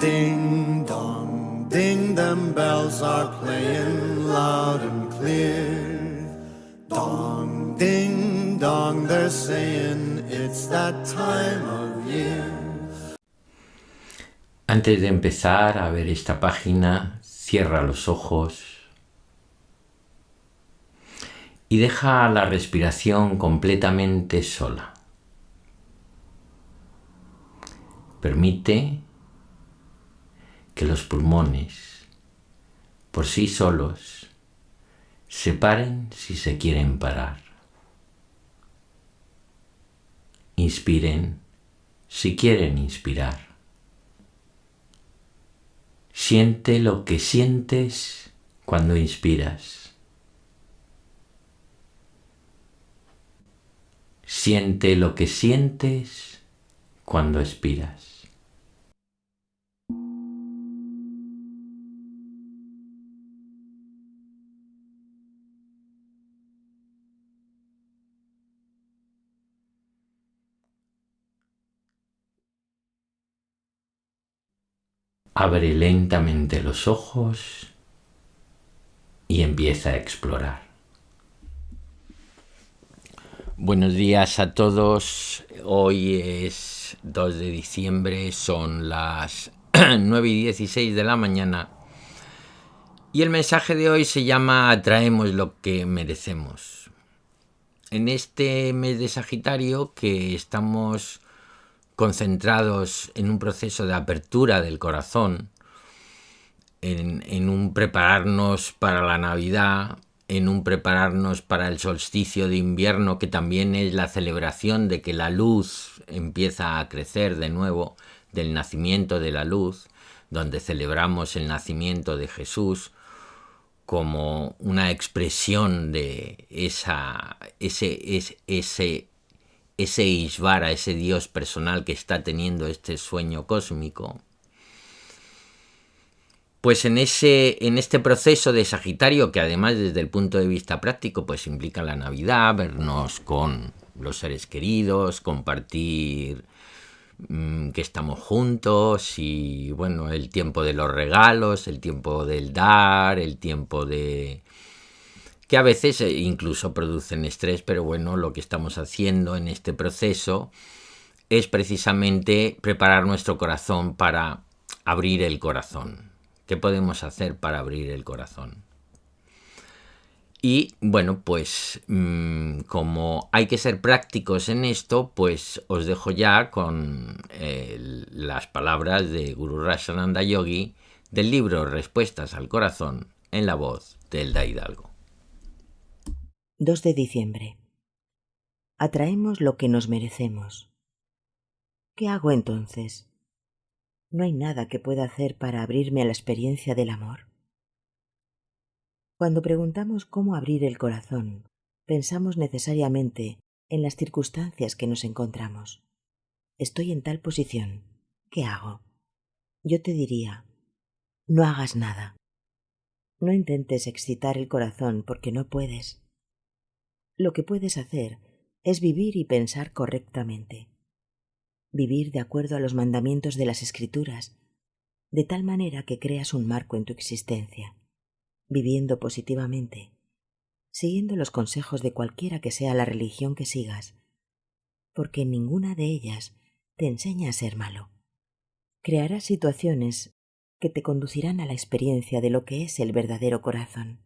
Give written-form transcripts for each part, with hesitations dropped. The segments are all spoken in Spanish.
Ding dong, ding, them bells are playing loud and clear. Dong, ding dong, they're saying it's that time of year. Antes de empezar a ver esta página, cierra los ojos y deja la respiración completamente sola. Permite que los pulmones, por sí solos, se paren si se quieren parar. Inspiren si quieren inspirar. Siente lo que sientes cuando inspiras. Siente lo que sientes cuando expiras. Abre lentamente los ojos y empieza a explorar. Buenos días a todos. Hoy es 2 de diciembre, son las 9:16 de la mañana. Y el mensaje de hoy se llama Atraemos lo que merecemos. En este mes de Sagitario, que estamos concentrados en un proceso de apertura del corazón, en un prepararnos para la Navidad, en un prepararnos para el solsticio de invierno, que también es la celebración de que la luz empieza a crecer de nuevo, del nacimiento de la luz, donde celebramos el nacimiento de Jesús como una expresión de ese Ishvara, ese Dios personal que está teniendo este sueño cósmico. Pues en este proceso de Sagitario, que además desde el punto de vista práctico pues implica la Navidad, vernos con los seres queridos, compartir que estamos juntos y bueno, el tiempo de los regalos, el tiempo del dar, el tiempo de que a veces incluso producen estrés, pero bueno, lo que estamos haciendo en este proceso es precisamente preparar nuestro corazón para abrir el corazón. ¿Qué podemos hacer para abrir el corazón? Y bueno, pues como hay que ser prácticos en esto, pues os dejo ya con las palabras de GURURAJ ANANDA YOGI del libro Respuestas al Corazón en la voz de Elda Hidalgo. 2 de diciembre. Atraemos lo que nos merecemos. ¿Qué hago entonces? ¿No hay nada que pueda hacer para abrirme a la experiencia del amor? Cuando preguntamos cómo abrir el corazón, pensamos necesariamente en las circunstancias que nos encontramos. Estoy en tal posición. ¿Qué hago? Yo te diría, no hagas nada. No intentes excitar el corazón porque no puedes. Lo que puedes hacer es vivir y pensar correctamente. Vivir de acuerdo a los mandamientos de las Escrituras, de tal manera que creas un marco en tu existencia, viviendo positivamente, siguiendo los consejos de cualquiera que sea la religión que sigas, porque ninguna de ellas te enseña a ser malo. Crearás situaciones que te conducirán a la experiencia de lo que es el verdadero corazón.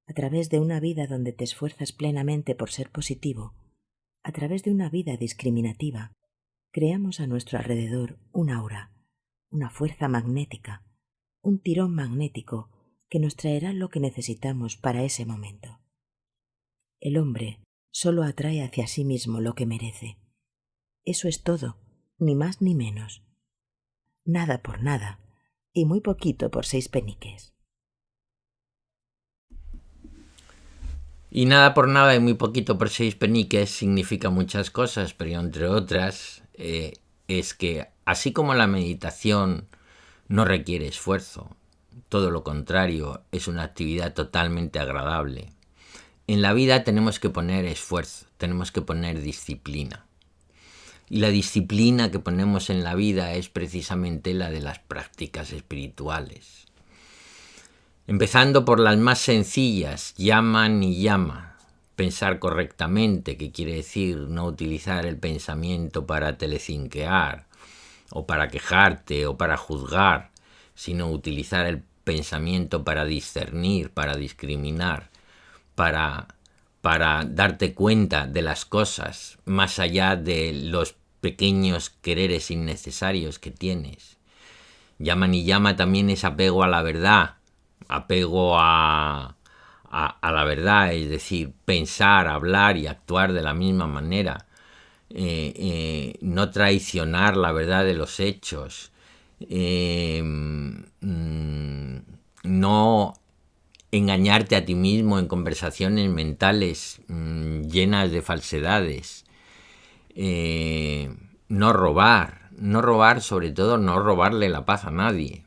A través de una vida donde te esfuerzas plenamente por ser positivo, a través de una vida discriminativa, creamos a nuestro alrededor un aura, una fuerza magnética, un tirón magnético que nos traerá lo que necesitamos para ese momento. El hombre solo atrae hacia sí mismo lo que merece. Eso es todo, ni más ni menos. Nada por nada, y muy poquito por 6 peniques. Y nada por nada y muy poquito por 6 peniques significa muchas cosas, pero entre otras es que así como la meditación no requiere esfuerzo, todo lo contrario, es una actividad totalmente agradable. En la vida tenemos que poner esfuerzo, tenemos que poner disciplina. Y la disciplina que ponemos en la vida es precisamente la de las prácticas espirituales. Empezando por las más sencillas, llama ni llama. Pensar correctamente, que quiere decir no utilizar el pensamiento para telecinquear, o para quejarte, o para juzgar, sino utilizar el pensamiento para discernir, para discriminar, para darte cuenta de las cosas, más allá de los pequeños quereres innecesarios que tienes. Llama ni llama también es apego a la verdad, apego a la verdad, es decir, pensar, hablar y actuar de la misma manera, no traicionar la verdad de los hechos, no engañarte a ti mismo en conversaciones mentales llenas de falsedades, no robar, sobre todo no robarle la paz a nadie.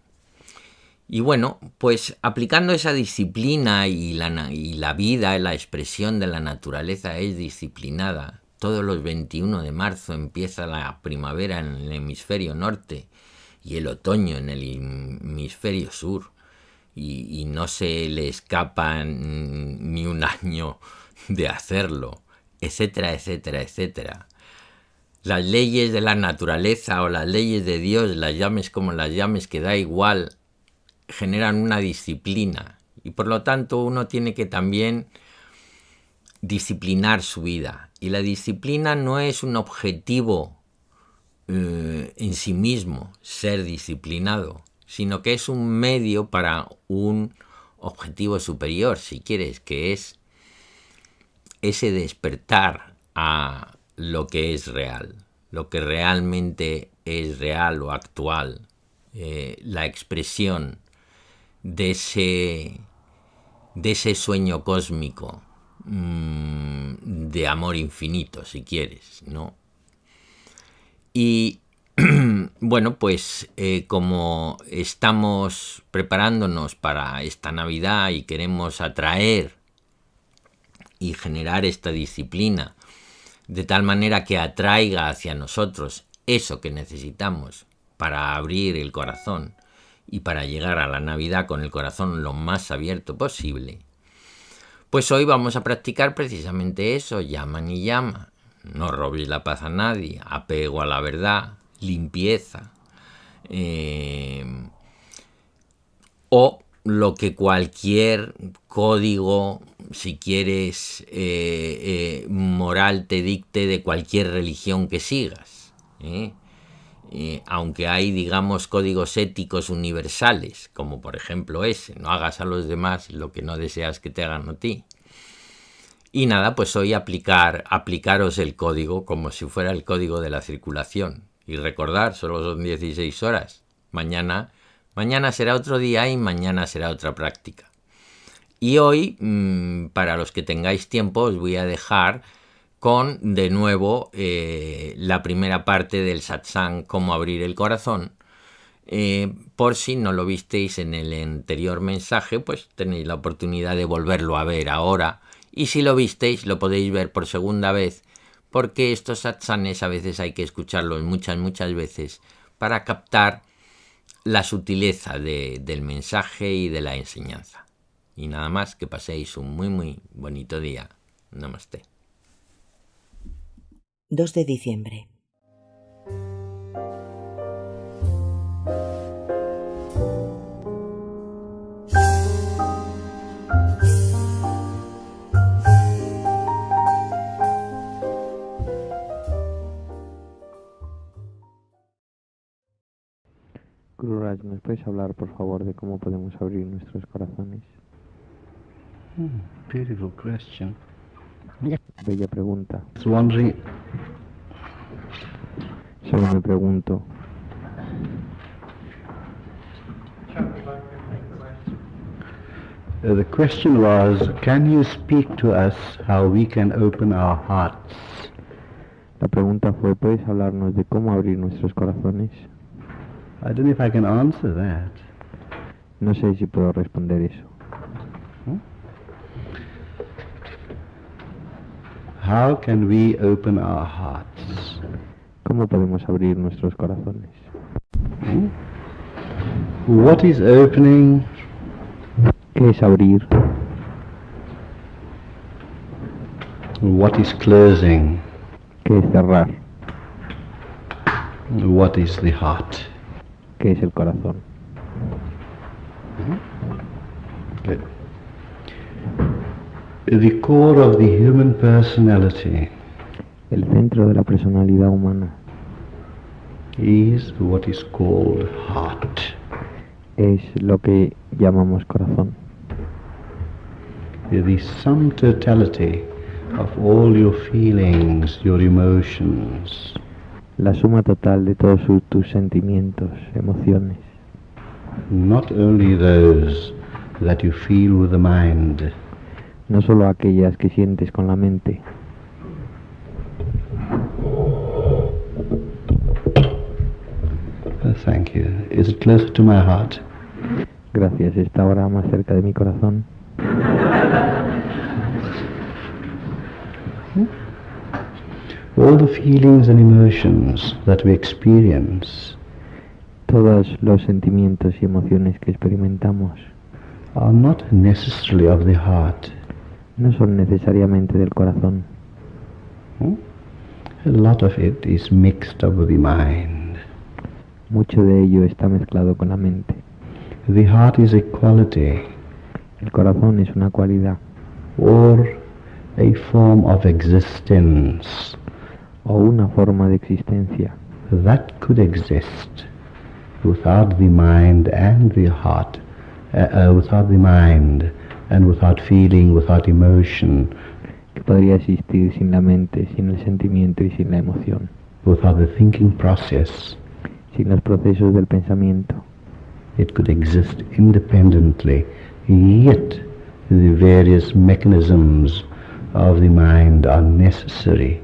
Y bueno, pues aplicando esa disciplina y la vida, la expresión de la naturaleza es disciplinada. Todos los 21 de marzo empieza la primavera en el hemisferio norte y el otoño en el hemisferio sur. Y no se le escapa ni un año de hacerlo, etcétera, etcétera, etcétera. Las leyes de la naturaleza o las leyes de Dios, las llames como las llames, que da igual, generan una disciplina. Y por lo tanto uno tiene que también disciplinar su vida. Y la disciplina no es un objetivo en sí mismo, ser disciplinado, sino que es un medio para un objetivo superior, si quieres, que es ese despertar a lo que es real, lo que realmente es real o actual, la expresión de ese sueño cósmico de amor infinito, si quieres, ¿no? Y bueno, pues como estamos preparándonos para esta Navidad y queremos atraer y generar esta disciplina de tal manera que atraiga hacia nosotros eso que necesitamos para abrir el corazón y para llegar a la Navidad con el corazón lo más abierto posible, pues hoy vamos a practicar precisamente eso, llama ni llama. No robes la paz a nadie, apego a la verdad, limpieza, o lo que cualquier código, si quieres, moral te dicte de cualquier religión que sigas. Aunque hay, digamos, códigos éticos universales, como por ejemplo ese, no hagas a los demás lo que no deseas que te hagan a ti. Y nada, pues hoy aplicaros el código como si fuera el código de la circulación. Y recordar, solo son 16 horas. Mañana será otro día y mañana será otra práctica. Y hoy, para los que tengáis tiempo, os voy a dejar con, de nuevo, la primera parte del satsang, cómo abrir el corazón. Por si no lo visteis en el anterior mensaje, pues tenéis la oportunidad de volverlo a ver ahora. Y si lo visteis, lo podéis ver por segunda vez, porque estos satsangs a veces hay que escucharlos muchas veces para captar la sutileza del mensaje y de la enseñanza. Y nada más, que paséis un muy bonito día. Namaste. 2 de diciembre. GURURAJ, ¿nos puedes hablar, por favor, de cómo podemos abrir nuestros corazones? Beautiful question. Bella pregunta. I was wondering, Solo me pregunto, the question was, can you speak to us how we can open our hearts? la pregunta fue, ¿puedes hablarnos de cómo abrir nuestros corazones? I don't know if I can answer that. No sé si puedo responder eso. How can we open our hearts? ¿Cómo podemos abrir nuestros corazones? What is opening? ¿Qué es abrir? What is closing? ¿Qué es cerrar? What is the heart? ¿Qué es el corazón? Good. The core of the human personality El centro de la personalidad humana is what is called heart. es lo que llamamos corazón. The sum totality of all your feelings, your emotions, La suma total de todos tus sentimientos, emociones, not only those that you feel with the mind, no solo aquellas que sientes con la mente. Thank you. Is it closer to my heart? Gracias, está ahora más cerca de mi corazón. All the feelings and emotions that we experience Todos los sentimientos y emociones que experimentamos are not necessarily of the heart. no son necesariamente del corazón. A lot of it is mixed up with the mind. Mucho de ello está mezclado con la mente. The heart is a quality El corazón es una cualidad or a form of existence o una forma de existencia that could exist without the mind and the heart, without the mind and without feeling, without emotion, que podría existir sin la mente, sin el sentimiento y sin la emoción, without the thinking process. sin los procesos del pensamiento. It could exist independently, yet the various mechanisms of the mind are necessary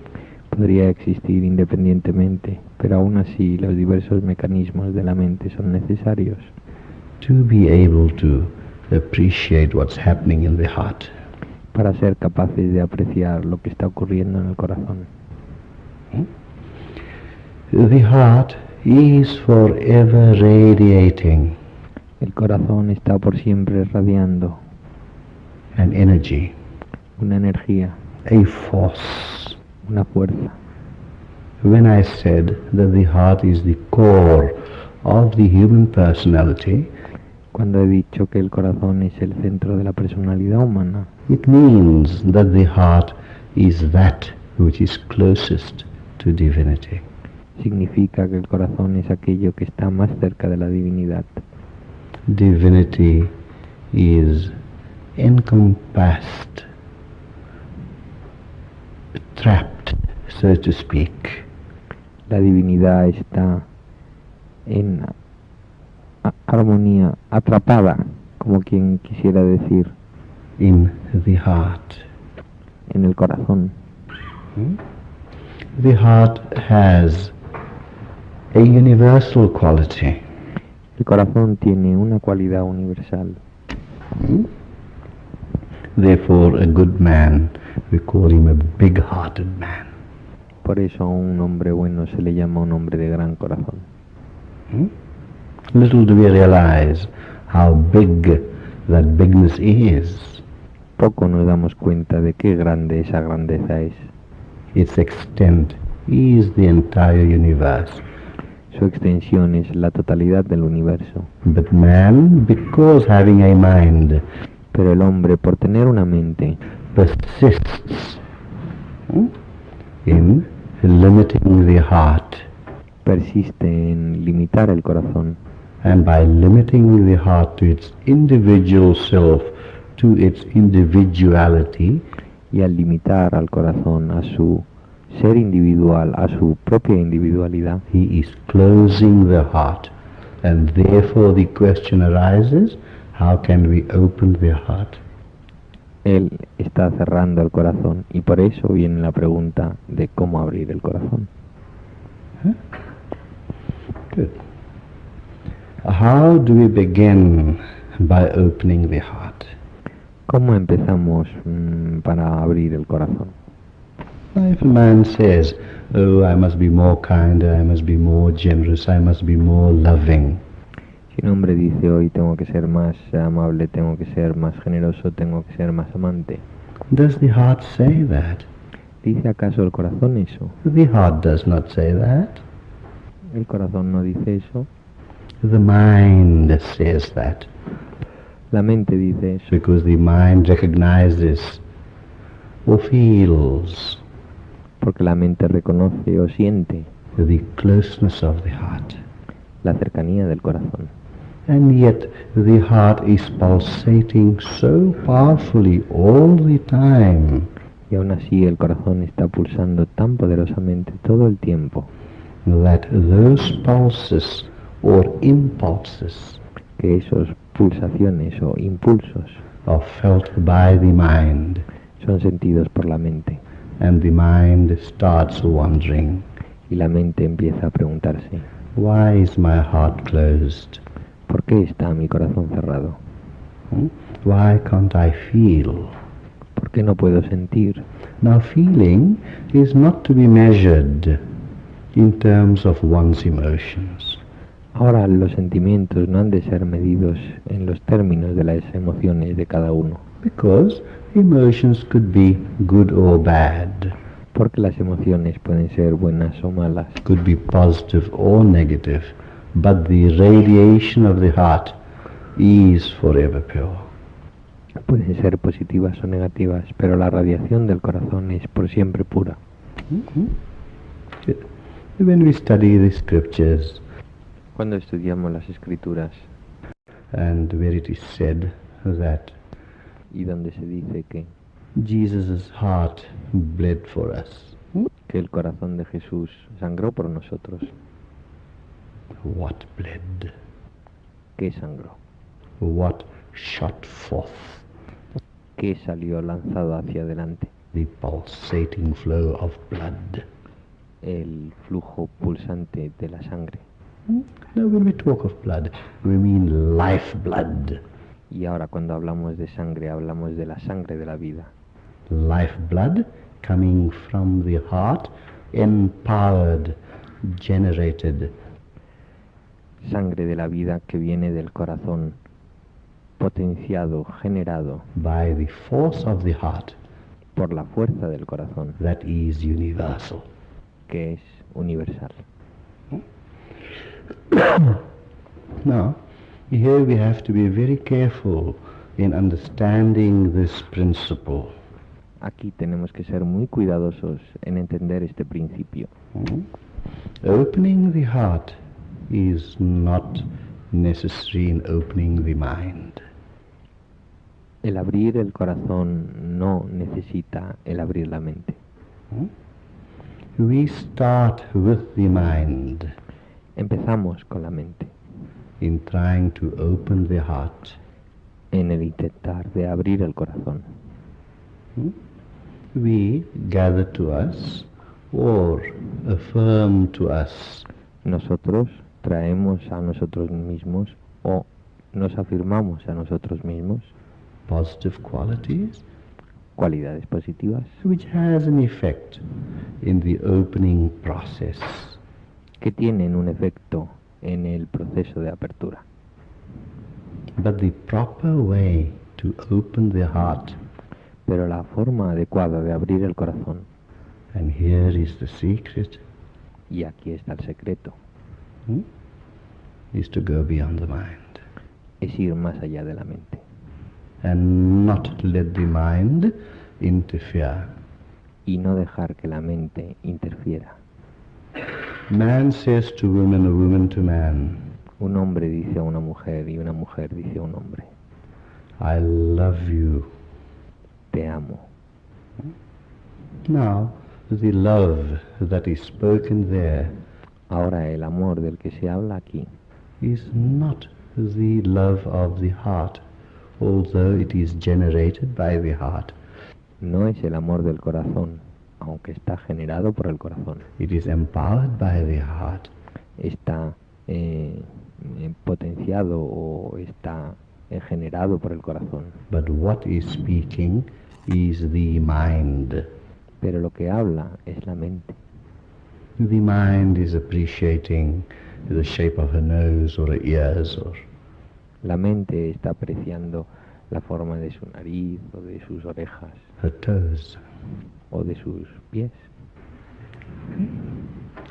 Podría existir independientemente, pero aún así los diversos mecanismos de la mente son necesarios to be able to appreciate what's happening in the heart. para ser capaces de apreciar lo que está ocurriendo en el corazón. The heart is forever radiating El corazón está por siempre radiando an energy, una energía, a force. una fuerza. When I said that the heart is the core of the human personality, Cuando he dicho que el corazón es el centro de la personalidad humana, it means that the heart is that which is closest to divinity. significa que el corazón es aquello que está más cerca de la divinidad. Divinity is encompassed, trapped, so to speak, La divinidad está en armonía, atrapada, como quien quisiera decir, in the heart. en el corazón. The heart has a universal quality. El corazón tiene una cualidad universal. Therefore, a good man, we call him a big-hearted man. Por eso a un hombre bueno se le llama un hombre de gran corazón. Little do we realize how big that bigness is. Poco nos damos cuenta de qué grande esa grandeza es. Its extent is the entire universe. Su extensión es la totalidad del universo. But man, because having a mind, Pero el hombre, por tener una mente, persists in limiting the heart. persiste en limitar el corazón. And by limiting the heart to its individual self, to its individuality, Y al limitar al corazón a su ser individual, a su propia individualidad, he is closing the heart. And therefore the question arises, how can we open the heart? él está cerrando el corazón. Y por eso viene la pregunta de cómo abrir el corazón. Good. How do we begin by opening the heart? ¿Cómo empezamos para abrir el corazón? If a man says, oh, I must be more kind, I must be more generous, I must be more loving, Si un hombre dice hoy tengo que ser más amable, tengo que ser más generoso, tengo que ser más amante, does the heart say that? ¿dice acaso el corazón eso? The heart does not say that. El corazón no dice eso. The mind says that. La mente dice eso. Because the mind recognizes or feels Porque la mente reconoce o siente the closeness of the heart. la cercanía del corazón. And yet the heart is pulsating so powerfully all the time Y aún así el corazón está pulsando tan poderosamente todo el tiempo that those pulses or impulses que esos pulsaciones o impulsos are felt by the mind, son sentidos por la mente. and the mind starts wondering, Y la mente empieza a preguntarse, why is my heart closed? ¿por qué está mi corazón cerrado? Why can't I feel? ¿Por qué no puedo sentir? Now, feeling is not to be measured in terms of one's emotions. Ahora los sentimientos no han de ser medidos en los términos de las emociones de cada uno, Because emotions could be good or bad, porque las emociones pueden ser buenas o malas, could be positive or negative, but the radiation of the heart is forever pure. pueden ser positivas o negativas, pero la radiación del corazón es por siempre pura. When we study the scriptures Cuando estudiamos las escrituras and where it is said that y donde se dice que Jesus' heart bled for us, el corazón de Jesús sangró por nosotros, what bled? ¿qué sangró? What shot forth? ¿Qué salió lanzado hacia adelante? The pulsating flow of blood. El flujo pulsante de la sangre. Now when we talk of blood, we mean life blood. Y ahora cuando hablamos de sangre, hablamos de la sangre de la vida. Life blood coming from the heart, empowered, generated Sangre de la vida que viene del corazón, potenciado, generado by the force of the heart por la fuerza del corazón, that is universal. que es universal. Now, here we have to be very careful in understanding this principle. Aquí tenemos que ser muy cuidadosos en entender este principio. Opening the heart is not necessary in opening the mind. El abrir el corazón no necesita el abrir la mente. We start with the mind Empezamos con la mente, in trying to open the heart. en el intentar de abrir el corazón. We gather to us or affirm to us Nosotros traemos a nosotros mismos o nos afirmamos a nosotros mismos positive qualities cualidades positivas which has an effect in the opening process. que tienen un efecto en el proceso de apertura. But the proper way to open the heart, Pero la forma adecuada de abrir el corazón, and here is the secret, y aquí está el secreto, is to go beyond the mind es ir más allá de la mente and not let the mind interfere. y no dejar que la mente interfiera. Man says to woman, a woman to man, Un hombre dice a una mujer y una mujer dice a un hombre, I love you. te amo. Now, the love that is spoken there Ahora el amor del que se habla aquí is not the love of the heart, although it is generated by the heart. no es el amor del corazón, aunque está generado por el corazón. It is empowered by the heart. Está potenciado o está generado por el corazón. But what is speaking is the mind. pero lo que habla es la mente. The mind is appreciating the shape of her nose or her ears or La mente está apreciando la forma de su nariz o de sus orejas her toes o de sus pies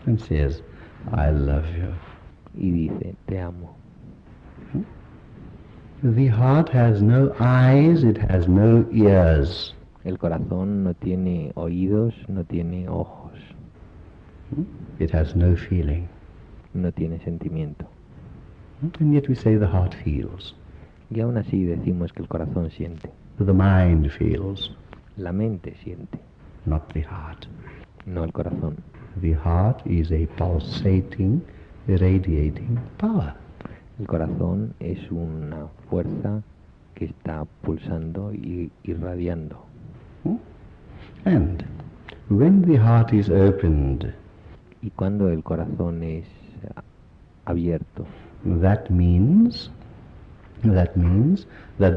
and says, I love you. y dice, te amo. The heart has no eyes, it has no ears. El corazón no tiene oídos, no tiene ojos, It has no feeling. no tiene sentimiento. And yet we say the heart feels. Y aún así decimos que el corazón siente. The mind feels, La mente siente, not the heart. no el corazón. The heart is a pulsating, radiating power. El corazón es una fuerza que está pulsando y irradiando. And when the heart is opened, Y cuando el corazón es abierto, that means that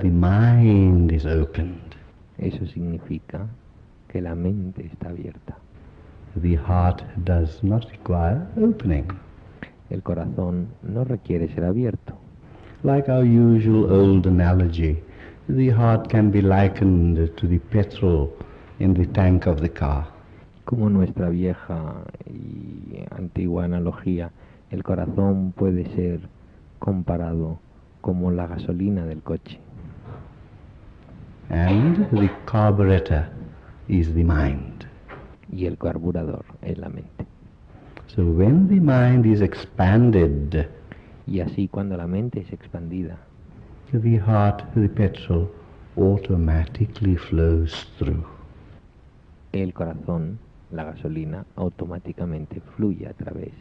the mind is opened. eso significa que la mente está abierta. The heart does not require opening. El corazón no requiere ser abierto. Like our usual old analogy, the heart can be likened to the petrol in the tank of the car. Como nuestra vieja y antigua analogía, el corazón puede ser comparado como la gasolina del coche. And the carburetor is the mind. Y el carburador es la mente. So when the mind is expanded, Y así cuando la mente es expandida, the heart, the petrol, automatically flows through. el corazón, la gasolina, automáticamente fluye a través.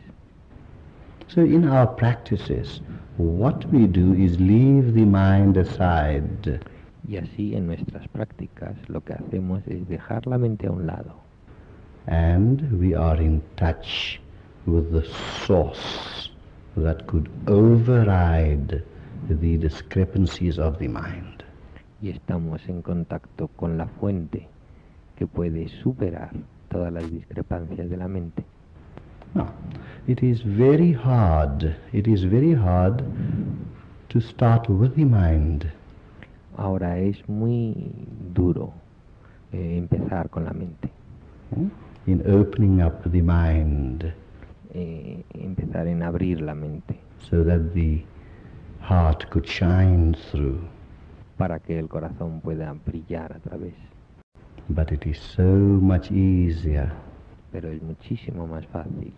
So in our practices, what we do is leave the mind aside Y así en nuestras prácticas lo que hacemos es dejar la mente a un lado. and we are in touch with the source that could override the discrepancies of the mind. Y estamos en contacto con la fuente que puede superar todas las discrepancias de la mente. Now, it is very hard to start with the mind. Ahora es muy duro empezar con la mente, In opening up the mind empezar en abrir la mente so that the heart could shine through. para que el corazón pueda brillar a través. But it is so much easier Pero es muchísimo más fácil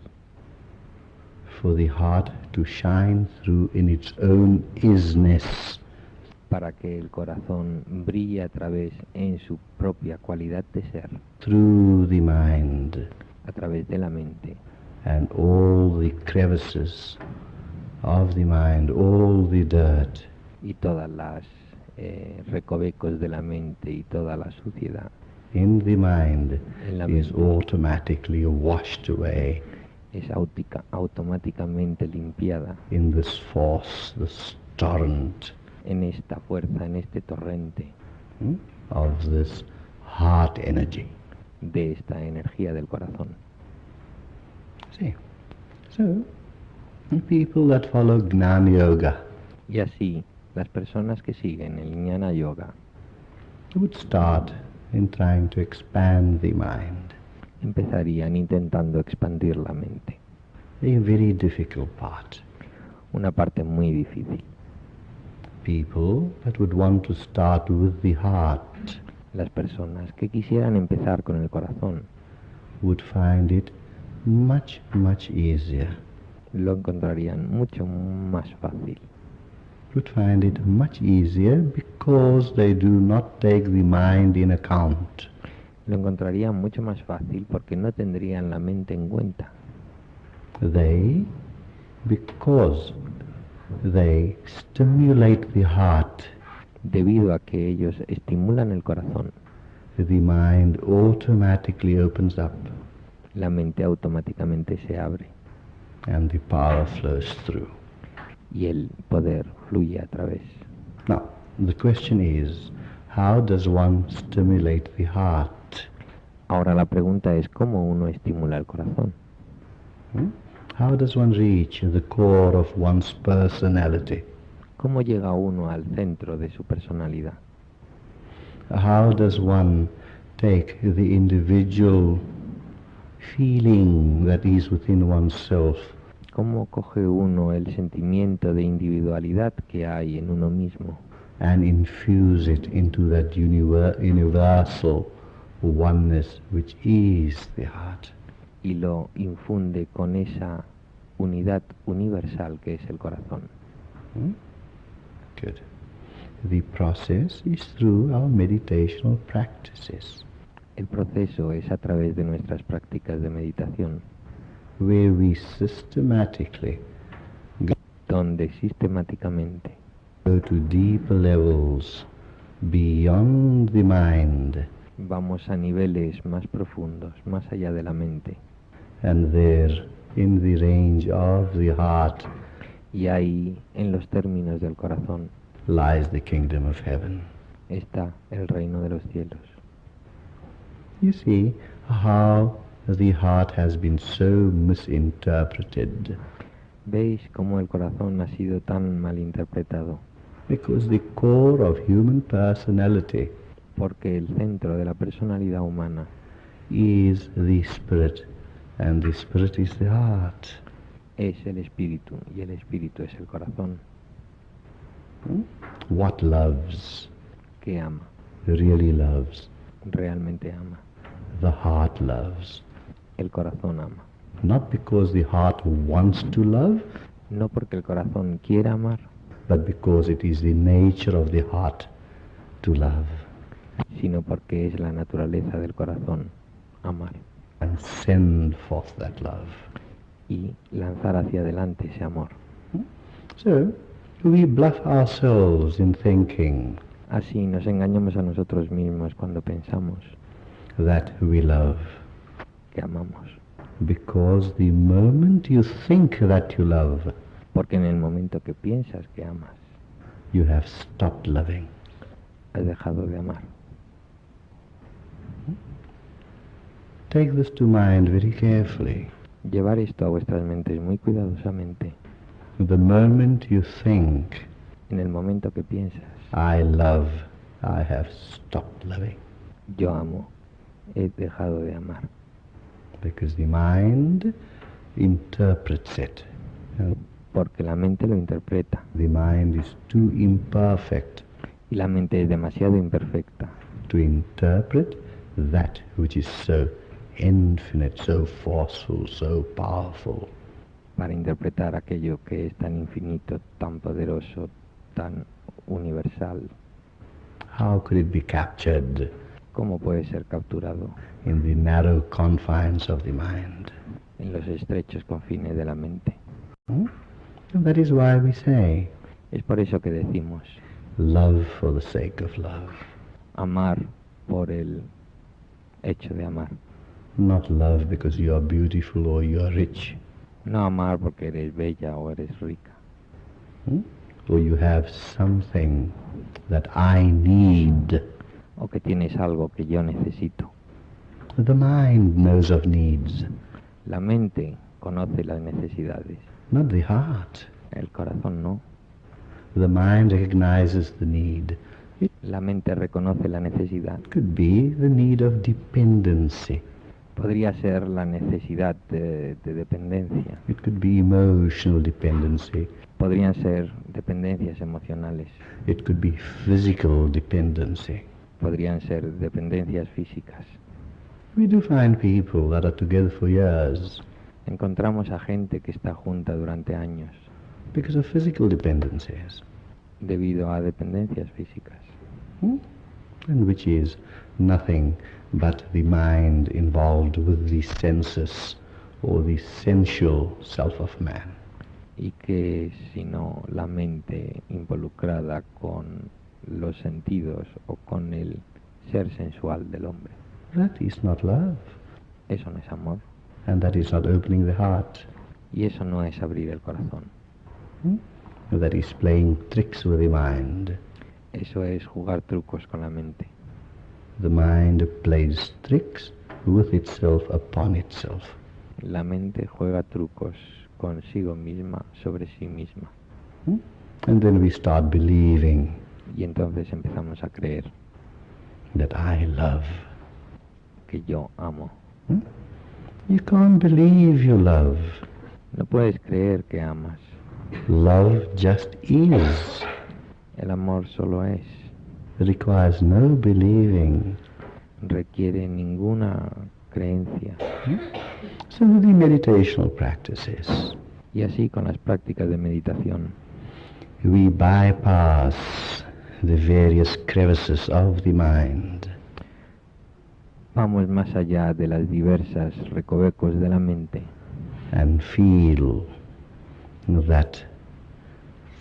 for the heart to shine through in its own isness, para que el corazón brille a través en su propia cualidad de ser, through the mind, a través de la mente, and all the crevices of the mind, all the dirt, y todas las recovecos de la mente y toda la suciedad in the mind en la is mente automatically washed away es automáticamente limpiada in this force, this torrent en esta fuerza, en este torrente of this heart energy. de esta energía del corazón. See, so people that follow Gnana Yoga Y así, las personas que siguen el Jnana Yoga would start in trying to expand the mind, empezarían intentando expandir la mente, a very difficult part. una parte muy difícil. People that would want to start with the heart Las personas que quisieran empezar con el corazón would find it much, much easier. lo encontrarían mucho más fácil, Would find it much easier because they do not take the mind in account. lo encontrarían mucho más fácil porque no tendrían la mente en cuenta. Because they stimulate the heart, Debido a que ellos estimulan el corazón, the mind automatically opens up la mente automáticamente se abre and the power flows through. y el poder fluye a través. Now, the question is, how does one stimulate the heart? Ahora la pregunta es cómo uno estimula el corazón. How does one reach the core of one's personality? ¿Cómo llega uno al centro de su personalidad? How does one take the individual feeling that is within oneself ¿Cómo coge uno el sentimiento de individualidad que hay en uno mismo and infuse it into that universal oneness which is the heart? y lo infunde con esa unidad universal que es el corazón? Good. The process is through our meditational practices, El proceso es a través de nuestras prácticas de meditación, where we systematically donde sistemáticamente go to deeper levels beyond the mind, vamos a niveles más profundos, más allá de la mente, and there, in the range of the heart, y ahí, en los términos del corazón, lies the kingdom of heaven. está el reino de los cielos. You see how the heart has been so misinterpreted, ¿Veis cómo el corazón ha sido tan mal interpretado? because the core of human personality Porque el centro de la personalidad humana is the spirit, and the spirit is the heart. es el espíritu, y el espíritu es el corazón. What loves, Que ama, really loves? realmente ama. The heart loves. El corazón ama. Not because the heart wants to love, No porque el corazón quiera amar, but because it is the nature of the heart to love sino porque es la naturaleza del corazón amar and send forth that love. y lanzar hacia adelante ese amor. So, we bluff ourselves in thinking Así nos engañamos a nosotros mismos cuando pensamos that we love, que amamos, because the moment you think that you love, porque en el momento que piensas que amas, you have stopped loving. has dejado de amar. Take this to mind very carefully. Llevar esto a vuestras mentes muy cuidadosamente. The moment you think, En el momento que piensas, I love, I have stopped loving. yo amo, he dejado de amar. Because the mind interprets it. And Porque la mente lo interpreta the mind is too imperfect y la mente es demasiado imperfecta to interpret that which is so infinite, so forceful, so powerful. para interpretar aquello que es tan infinito, tan poderoso, tan universal. How could it be captured ¿Cómo puede ser capturado in the narrow confines of the mind? en los estrechos confines de la mente? And that is why we say, Es por eso que decimos love for the sake of love, amar por el hecho de amar. not love because you are beautiful or you are rich, No amar porque eres bella o eres rica, or you have something that I need. o que tienes algo que yo necesito. The mind knows of needs, La mente conoce las necesidades, not the heart. el corazón no. The mind recognizes the need. It La mente reconoce la necesidad. could be the need of dependency. Podría ser la necesidad de dependencia. It could be emotional dependency. Podrían ser dependencias emocionales. It could be physical dependency. Podrían ser dependencias físicas. We do find people that are together for years Encontramos a gente que está junta durante años because of physical dependencies, debido a dependencias físicas, and which is nothing but the mind involved with the senses or the sensual self of man. y que es sino la mente involucrada con los sentidos o con el ser sensual del hombre. That is not love, Eso no es amor, and that is not opening the heart. y eso no es abrir el corazón. That is playing tricks with the mind. Eso es jugar trucos con la mente. The mind plays tricks with itself upon itself. La mente juega trucos consigo misma sobre sí misma. And then we start believing Y entonces empezamos a creer that I love. que yo amo. You can't believe you love. No puedes creer que amas. Love just is. El amor solo es. It requires no believing. Requiere ninguna creencia. So with the meditational practices, Y así con las prácticas de meditación we bypass the various crevices of the mind. vamos más allá de las diversas recovecos de la mente And feel that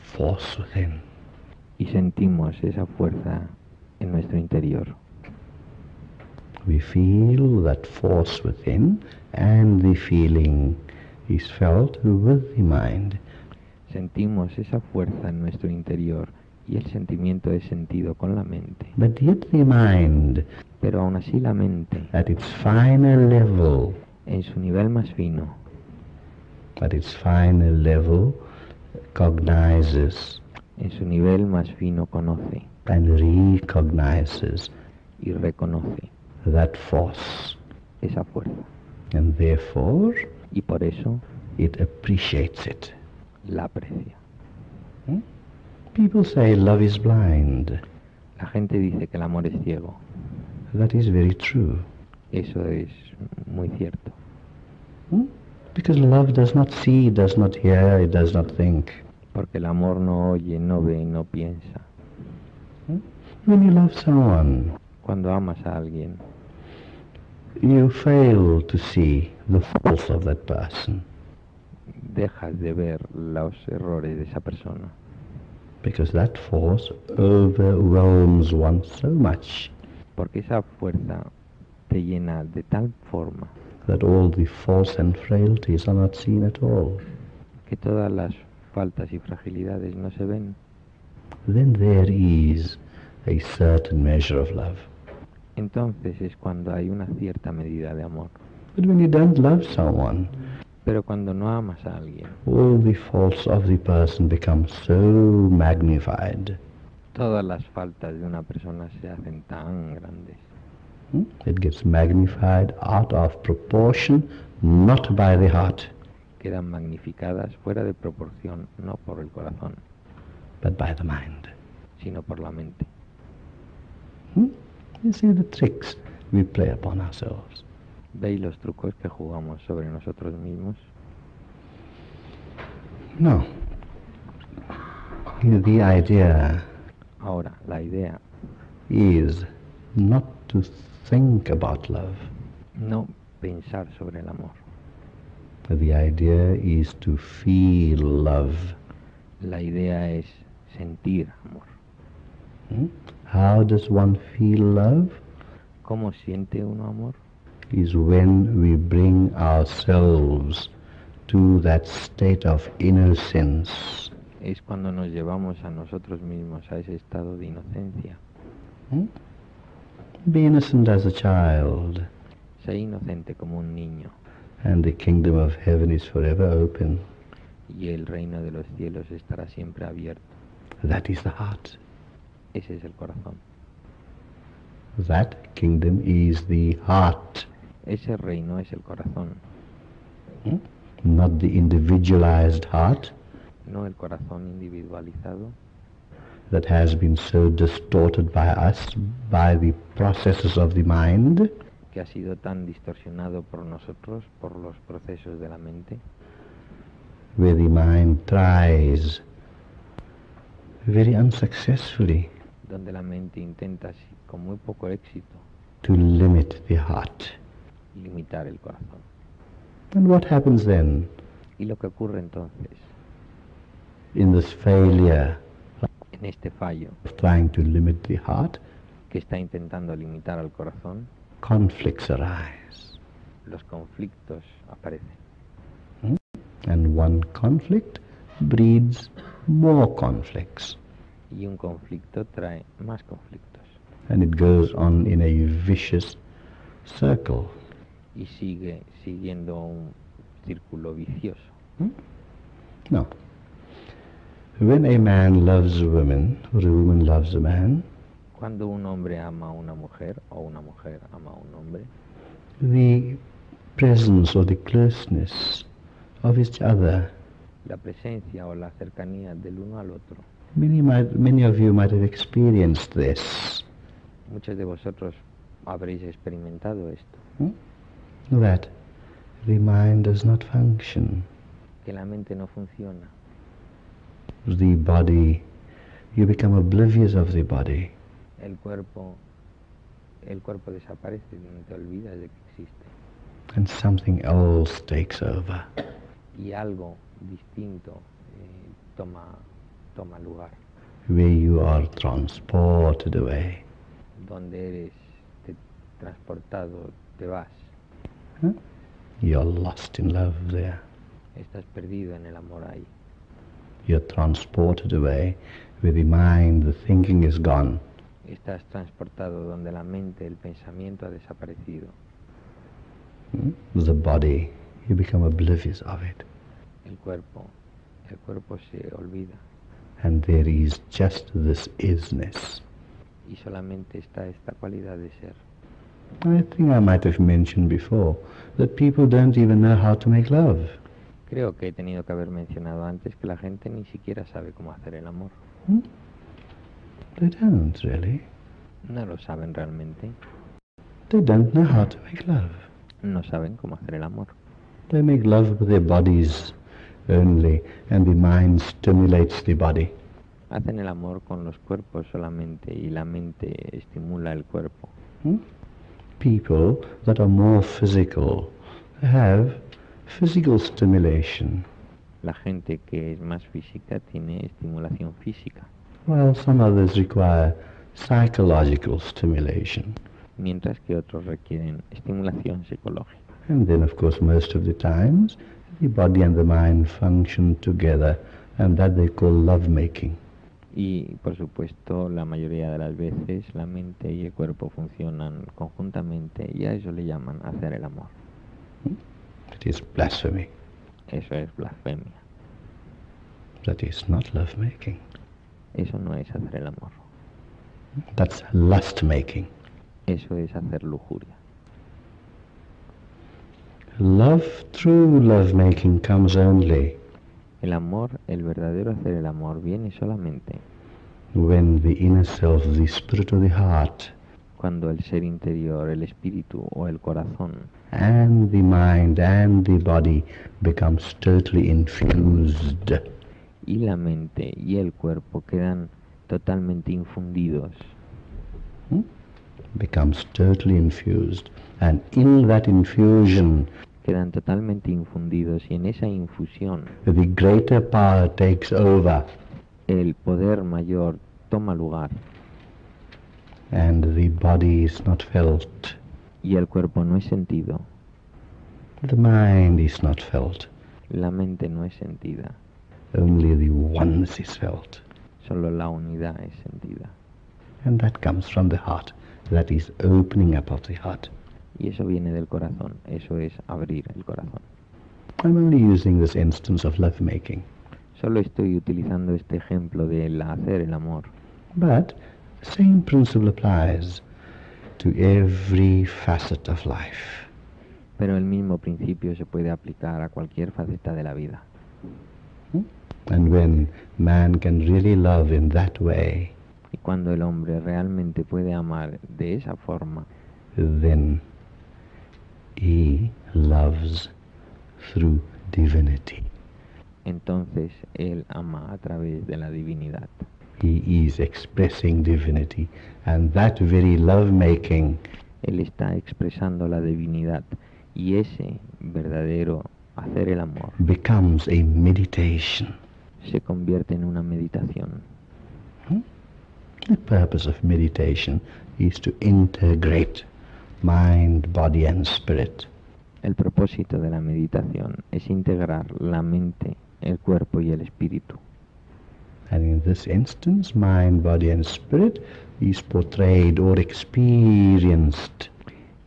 force within. y sentimos esa fuerza en nuestro interior. We feel that force within, and the feeling is felt with the mind. Sentimos esa fuerza en nuestro interior y el sentimiento es sentido con la mente. But yet the mind, Pero aún así la mente, at its finer level, en su nivel más fino, cognizes en su nivel más fino conoce and recognizes y reconoce that force. esa fuerza. And therefore, Y por eso it appreciates it. la aprecia. People say love is blind. La gente dice que el amor es ciego. That is very true. Eso es muy cierto. Because love does not see, does not hear, it does not think. Porque el amor no oye, no ve, no piensa. When you love someone, Cuando amas a alguien, you fail to see the faults of that person. dejas de ver los errores de esa persona. Because that force overwhelms one so much Porque esa fuerza te llena de tal forma that all the faults and frailties are not seen at all. que todas las faltas y fragilidades no se ven. Then there is a certain measure of love. Entonces es cuando hay una cierta medida de amor. But when you don't love someone, Pero cuando no amas a alguien, all the faults of the person become so magnified. todas las faltas de una persona se hacen tan grandes. It gets magnified out of proportion, not by the heart, Quedan magnificadas fuera de proporción, no por el corazón, but by the mind. sino por la mente. You see the tricks we play upon ourselves. ¿Veis los trucos que jugamos sobre nosotros mismos? No. The idea Ahora, la idea, is not to think about love. no pensar sobre el amor. The idea is to feel love. La idea es sentir amor. How does one feel love? ¿Cómo siente uno amor? Is when we bring ourselves to that state of innocence. Es cuando nos llevamos a nosotros mismos a ese estado de inocencia. Be innocent as a child, Sé inocente como un niño and the kingdom of heaven is forever open. y el reino de los cielos estará siempre abierto. That is the heart. Ese es el corazón. That kingdom is the heart, Ese reino es el corazón, not the individualized heart no el corazón individualizado that has been so distorted by us by the processes of the mind, que ha sido tan distorsionado por nosotros, por los procesos de la mente, where the mind tries very unsuccessfully donde la mente intenta, con muy poco éxito, to limit the heart. limitar el corazón. And what happens then Y lo que ocurre entonces, in this failure en este fallo of trying to limit the heart? que está intentando limitar al corazón, Conflicts arise. los conflictos aparecen. And one conflict breeds more conflicts. Y un conflicto trae más conflictos. And it goes on in a vicious circle. y sigue siguiendo un círculo vicioso. No. When a man loves a woman, or a woman loves a man, Cuando un hombre ama a una mujer o una mujer ama a un hombre, the presence or the closeness of each other, la presencia o la cercanía del uno al otro, many of you might have experienced this, muchos de vosotros habréis experimentado esto, that the mind does not function. que la mente no funciona, The body, you become oblivious of the body. el cuerpo desaparece, te olvidas de que existe, And something else takes over. y algo distinto toma lugar, Where you are transported away. donde eres transportado, te vas, You're lost in love there. estás perdido en el amor ahí, You're transported away where the mind, the thinking is gone. estás transportado donde la mente, el pensamiento ha desaparecido, The body, you become oblivious of it. el cuerpo se olvida, And there is just this isness. y solamente está esta cualidad de ser. I think I might have mentioned before that people don't even know how to make love. Creo que he tenido que haber mencionado antes que la gente ni siquiera sabe cómo hacer el amor. They don't really. No lo saben realmente, They don't know how to make love. no saben cómo hacer el amor. They make love with their bodies only, and the mind stimulates the body. Hacen el amor con los cuerpos solamente y la mente estimula el cuerpo. People that are more physical have physical stimulation, La gente que es más física tiene estimulación física, while some others require psychological stimulation. mientras que otros requieren estimulación psicológica. And then, of course, most of the times, the body and the mind function together, and that they call lovemaking. Y, por supuesto, la mayoría de las veces la mente y el cuerpo funcionan conjuntamente y a eso le llaman hacer el amor. It is blasphemy. Eso es blasfemia. That is not lovemaking. Eso no es hacer el amor. That's lust-making. Eso es hacer lujuria. Love, true lovemaking, comes only El amor, el verdadero hacer el amor, viene solamente when the inner self, the spirit of the heart, cuando el ser interior, el espíritu o el corazón and the mind and the body becomes totally infused. y la mente y el cuerpo quedan totalmente infundidos, Becomes totally infused. And in that infusion, quedan totalmente infundidos y en esa infusión the greater power takes over, el poder mayor toma lugar and the body is not felt. y el cuerpo no es sentido, The mind is not felt. la mente no es sentida, Only the oneness is felt. solo la unidad es sentida. And that comes from the heart. That is opening up of the heart. Y eso viene del corazón, eso es abrir el corazón. I'm only using this instance of lovemaking. Solo estoy utilizando este ejemplo del hacer el amor, But the same principle applies to every facet of life. pero el mismo principio se puede aplicar a cualquier faceta de la vida. And when man can really love in that way, Y cuando el hombre realmente puede amar de esa forma, then he loves through divinity. entonces él ama a través de la divinidad. He is expressing divinity, and that very lovemaking Él está expresando la divinidad y ese verdadero hacer el amor becomes a meditation. se convierte en una meditación. The purpose of meditation is to integrate mind, body, and spirit. El propósito de la meditación es integrar la mente, el cuerpo y el espíritu. And in this instance, mind, body, and spirit is portrayed or experienced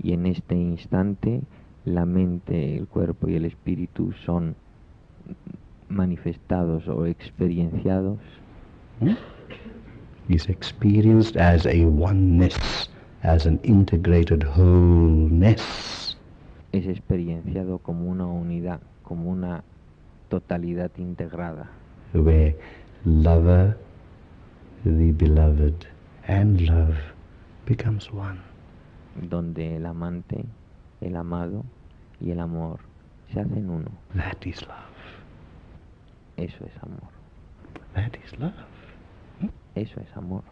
Y en este instante la mente, el cuerpo y el espíritu son manifestados o experienciados, is experienced as a oneness, as an integrated wholeness. es experienciado como una unidad, como una totalidad integrada, Where lover, the beloved, and love becomes one. donde el amante, el amado y el amor se hacen uno. That is love. Eso es amor. That is love. Eso es amor.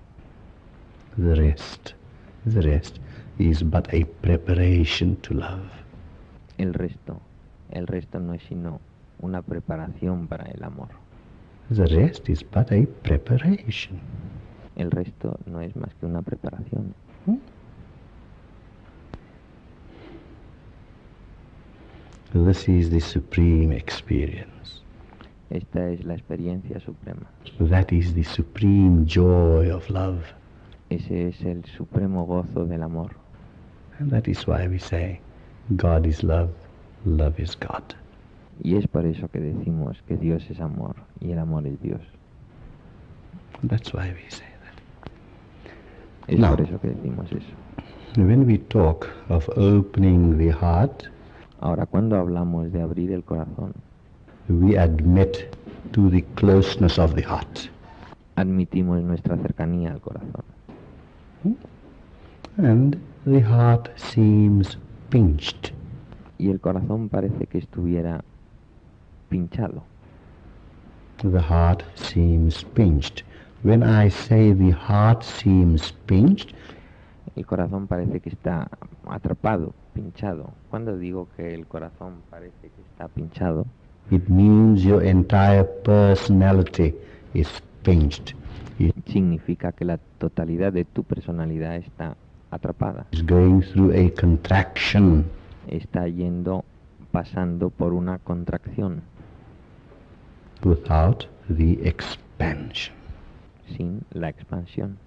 The rest is but a preparation to love. El resto no es sino una preparación para el amor. The rest is but a preparation. El resto no es más que una preparación. This is the supreme experience. Esta es la experiencia suprema. That is the supreme joy of love. Ese es el supremo gozo del amor. And that is why we say, God is love, love is God. Y es por eso que decimos que Dios es amor y el amor es Dios. That's why we say that. Es No. por eso que decimos eso. When we talk of opening the heart, Ahora, cuando hablamos de abrir el corazón, we admit to the closeness of the heart. admitimos nuestra cercanía al corazón. And the heart seems pinched. Y el corazón parece que estuviera pinchado. The heart seems pinched. When I say the heart seems pinched, El corazón parece que está atrapado, pinchado. Cuando digo que el corazón parece que está pinchado, it means your entire personality is pinched. It significa que la totalidad de tu personalidad está atrapada. is going through a contraction. Está pasando por una contracción, Without the expansion. sin la expansión.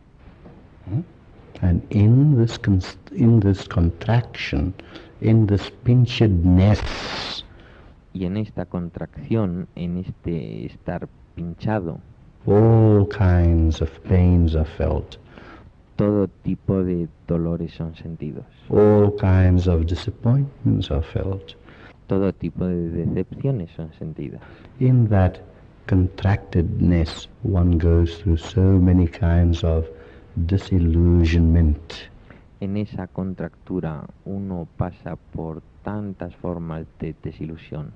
And in this contraction, in this pinchedness, Y en esta contracción, en este estar pinchado, all kinds of pains are felt, todo tipo de dolores son sentidos, all kinds of disappointments are felt. todo tipo de decepciones son sentidas. In that contractedness, one goes through so many kinds of disillusionment. En esa contractura uno pasa por tantas formas de desilusión.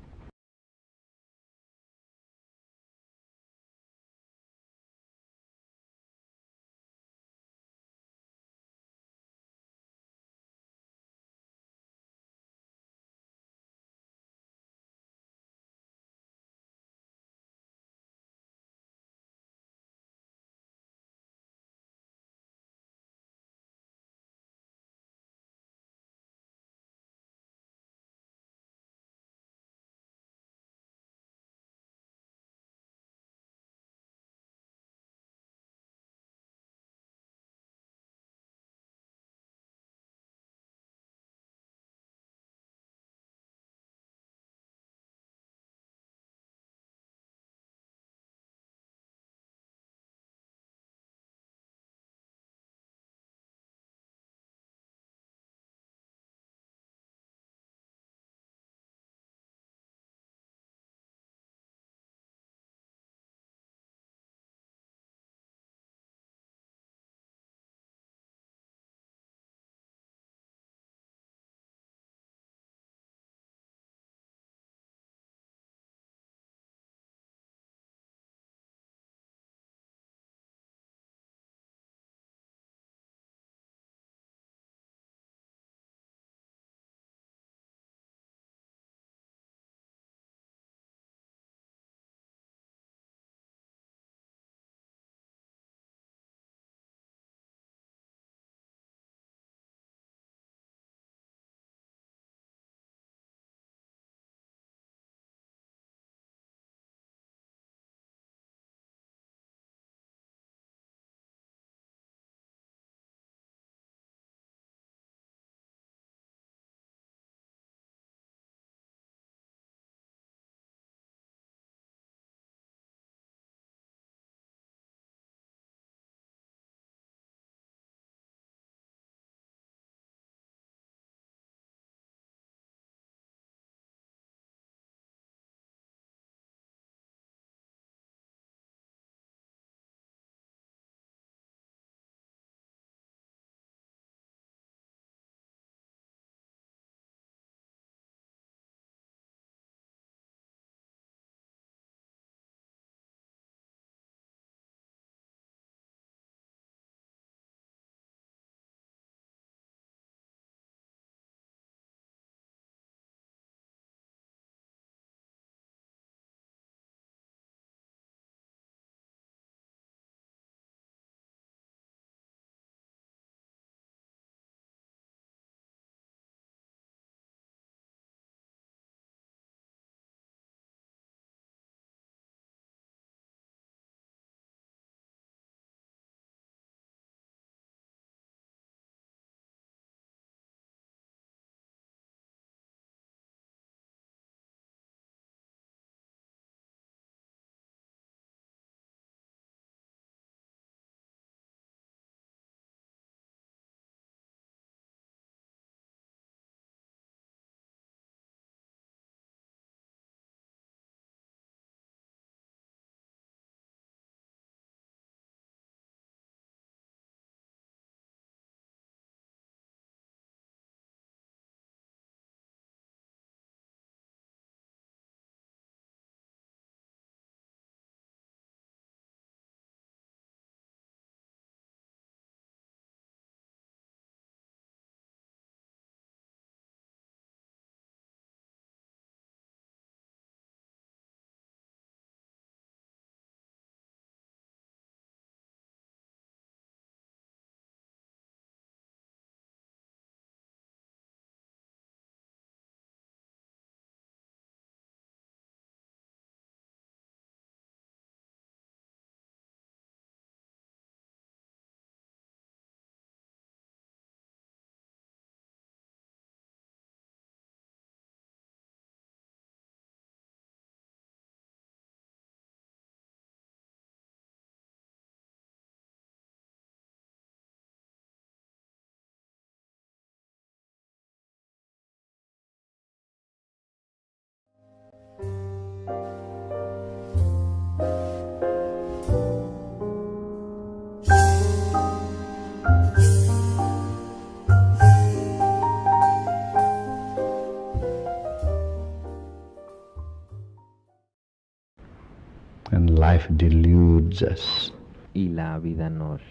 life deludes us. y la vida nos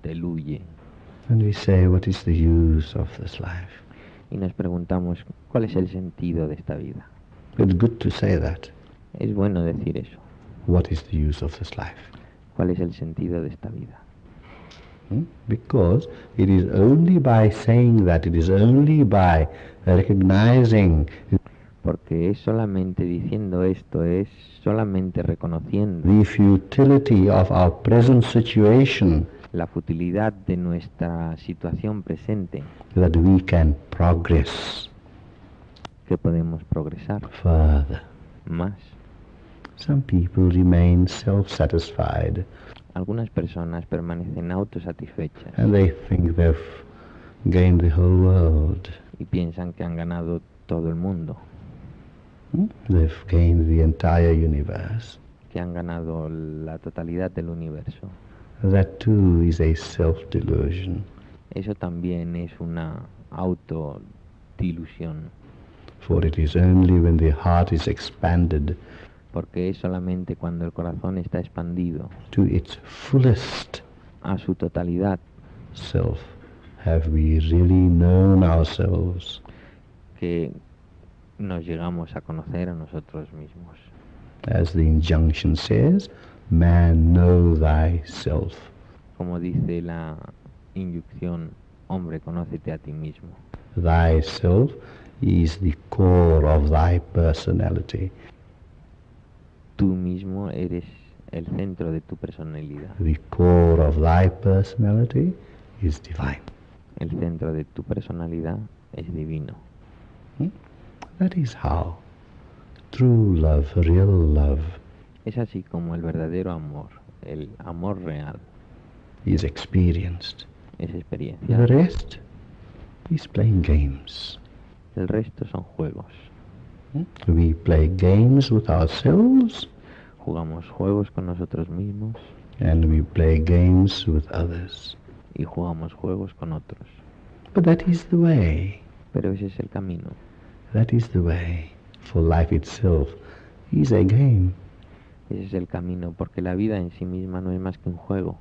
deluye. And we say, what is the use of this life? Y nos preguntamos, ¿cuál es el sentido de esta vida? It's good to say that. Es bueno decir eso. What is the use of this life? ¿Cuál es el sentido de esta vida? Because it is only by saying that, it is only by recognizing Porque es solamente diciendo esto, es solamente reconociendo the futility of our present situation la futilidad de nuestra situación presente that we can progress que podemos progresar further. más. Some people remain self-satisfied Algunas personas permanecen autosatisfechas and they think they've gained the whole world. y piensan que han ganado todo el mundo, They've gained the entire universe. que han ganado la totalidad del universo. That too is a self-delusion. Eso también es una autodilusión, For it is only when the heart is expanded porque es solamente cuando el corazón está expandido to its fullest a su totalidad self have we really known ourselves. que nos llegamos a conocer a nosotros mismos. As the injunction says, man, know thyself. Como dice la inyunción, hombre, conócete a ti mismo. Thyself is the core of thy personality. Tú mismo eres el centro de tu personalidad. The core of thy personality is divine. El centro de tu personalidad es divino. That is how true love, real love, Es así como el verdadero amor, el amor real, is experienced. es experiencia. The rest is playing games. El resto son juegos. We play games with ourselves Jugamos juegos con nosotros mismos and we play games with others. y jugamos juegos con otros. But that is the way. Pero ese es el camino. That is the way. For life itself is a game. Ese es el camino, porque la vida en sí misma no es más que un juego.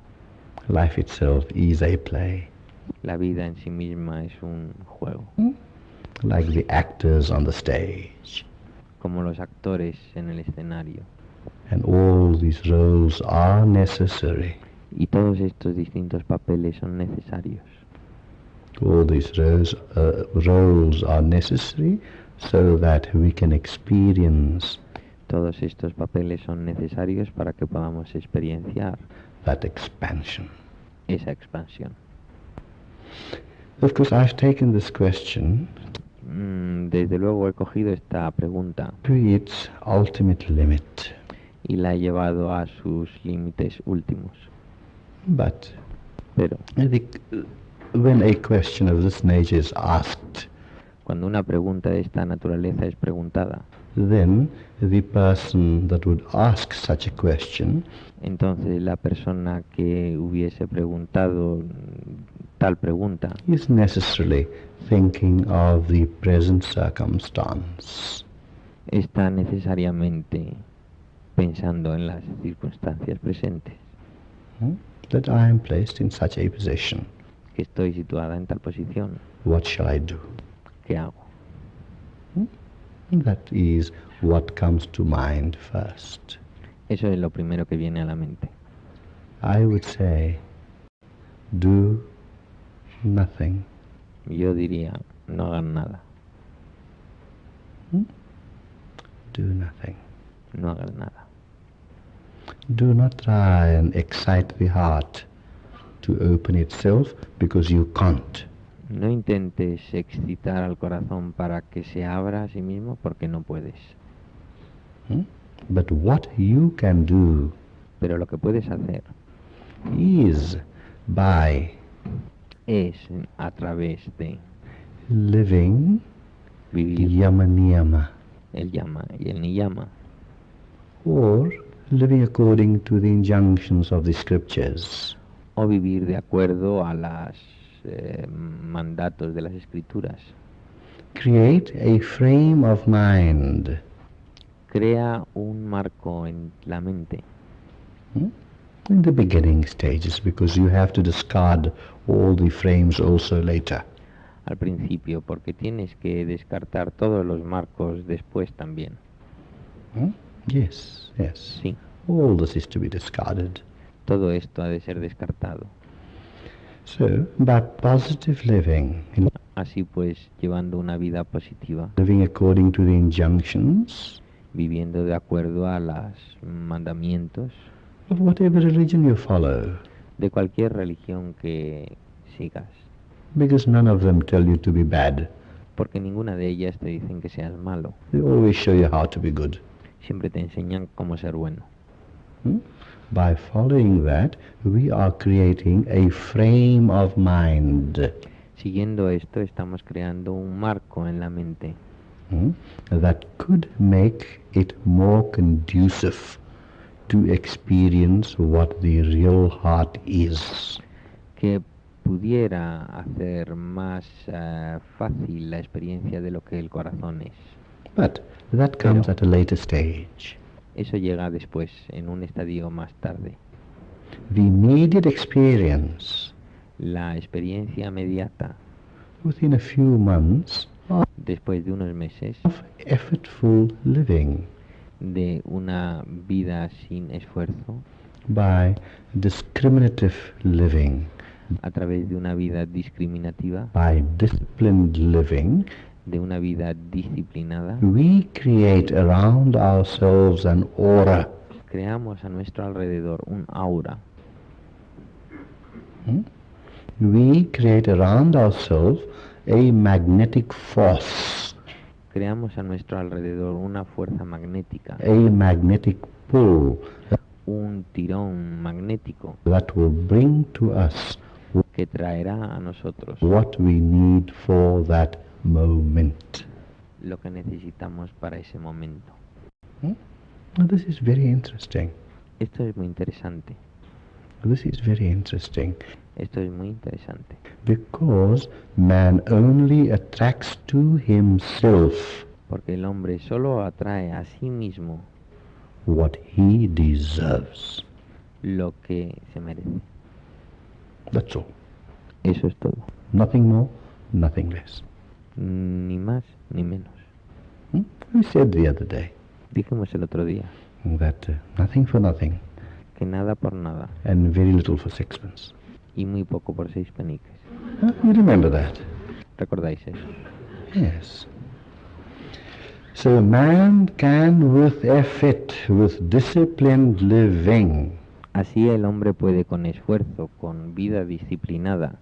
Life itself is a play. La vida en sí misma es un juego. Like the actors on the stage. Como los actores en el escenario. And all these roles are necessary. Y todos estos distintos papeles son necesarios. All these roles are necessary so that we can experience Todos estos papeles son necesarios para que podamos experienciar that expansion. esa expansión. Of course, I've taken this question Desde luego he cogido esta pregunta to its ultimate limit. y la he llevado a sus límites últimos. But Pero I think when a question of this nature is asked, cuando una pregunta de esta naturaleza es preguntada, then the person that would ask such a question entonces la persona que hubiese preguntado tal pregunta is necessarily thinking of the present circumstance. está necesariamente pensando en las circunstancias presentes, That I am placed in such a position. que estoy situada en tal posición, What shall I do? ¿qué hago? That is what comes to mind first. Eso es lo primero que viene a la mente. I would say, do nothing. Yo diría, no hagan nada, Do nothing. no hagan nada. Do not try and excite the heart to open itself because you can't. No intentes excitar al corazón para que se abra a sí mismo porque no puedes. But what you can do Pero lo que puedes hacer is by es a través de living vivir yama niyama, el yama y el niyama, or living according to the injunctions of the scriptures. o vivir de acuerdo a los mandatos de las escrituras. Create a frame of mind Crea un marco en la mente In the beginning stages, because you have to discard all the frames also later. Al principio, porque tienes que descartar todos los marcos después también. Yes, yes. Sí, All this is to be discarded. todo esto ha de ser descartado. So, by positive living, Así pues, llevando una vida positiva, living according to the injunctions viviendo de acuerdo a los mandamientos of whatever religion you follow, de cualquier religión que sigas, because none of them tell you to be bad. porque ninguna de ellas te dicen que seas malo, They always show you how to be good. siempre te enseñan cómo ser bueno. By following that, we are creating a frame of mind Siguiendo esto, estamos creando un marco en la mente that could make it more conducive to experience what the real heart is. que pudiera hacer más fácil la experiencia de lo que el corazón es. But that comes at a later stage. Eso llega después, en un estadio más tarde. The immediate experience La experiencia inmediata, within a few months después de unos meses, of effortful living de una vida sin esfuerzo, by discriminative living, a través de una vida discriminativa, by disciplined living, de una vida disciplinada, we create around ourselves an aura. creamos a nuestro alrededor un aura. We create around ourselves a magnetic force, Creamos a nuestro alrededor una fuerza magnética, a magnetic pull un tirón magnético that will bring to us que traerá a nosotros what we need for that moment. lo que necesitamos para ese momento. Now, this is very interesting. Esto es muy interesante. This is very interesting Esto es muy interesante. because man only attracts to himself Porque el hombre solo atrae a sí mismo what he deserves. lo que se merece. That's all. Eso es todo. Nothing more, nothing less. Ni más ni menos. We said the other day Dijimos el otro día that nothing for nothing que nada por nada and very little for sixpence. y muy poco por 6 peniques. You remember that? ¿Recordáis eso? Yes. So man can, with effort, with disciplined living, Así el hombre puede con esfuerzo, con vida disciplinada,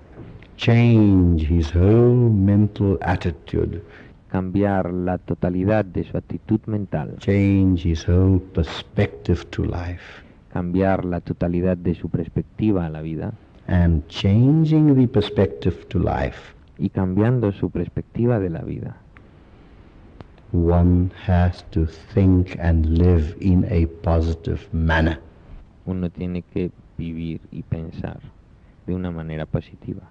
change his whole mental attitude, cambiar la totalidad de su actitud mental, change his whole perspective to life. cambiar la totalidad de su perspectiva a la vida, And changing the perspective to life, y cambiando su perspectiva de la vida, one has to think and live in a positive manner. uno tiene que vivir y pensar de una manera positiva.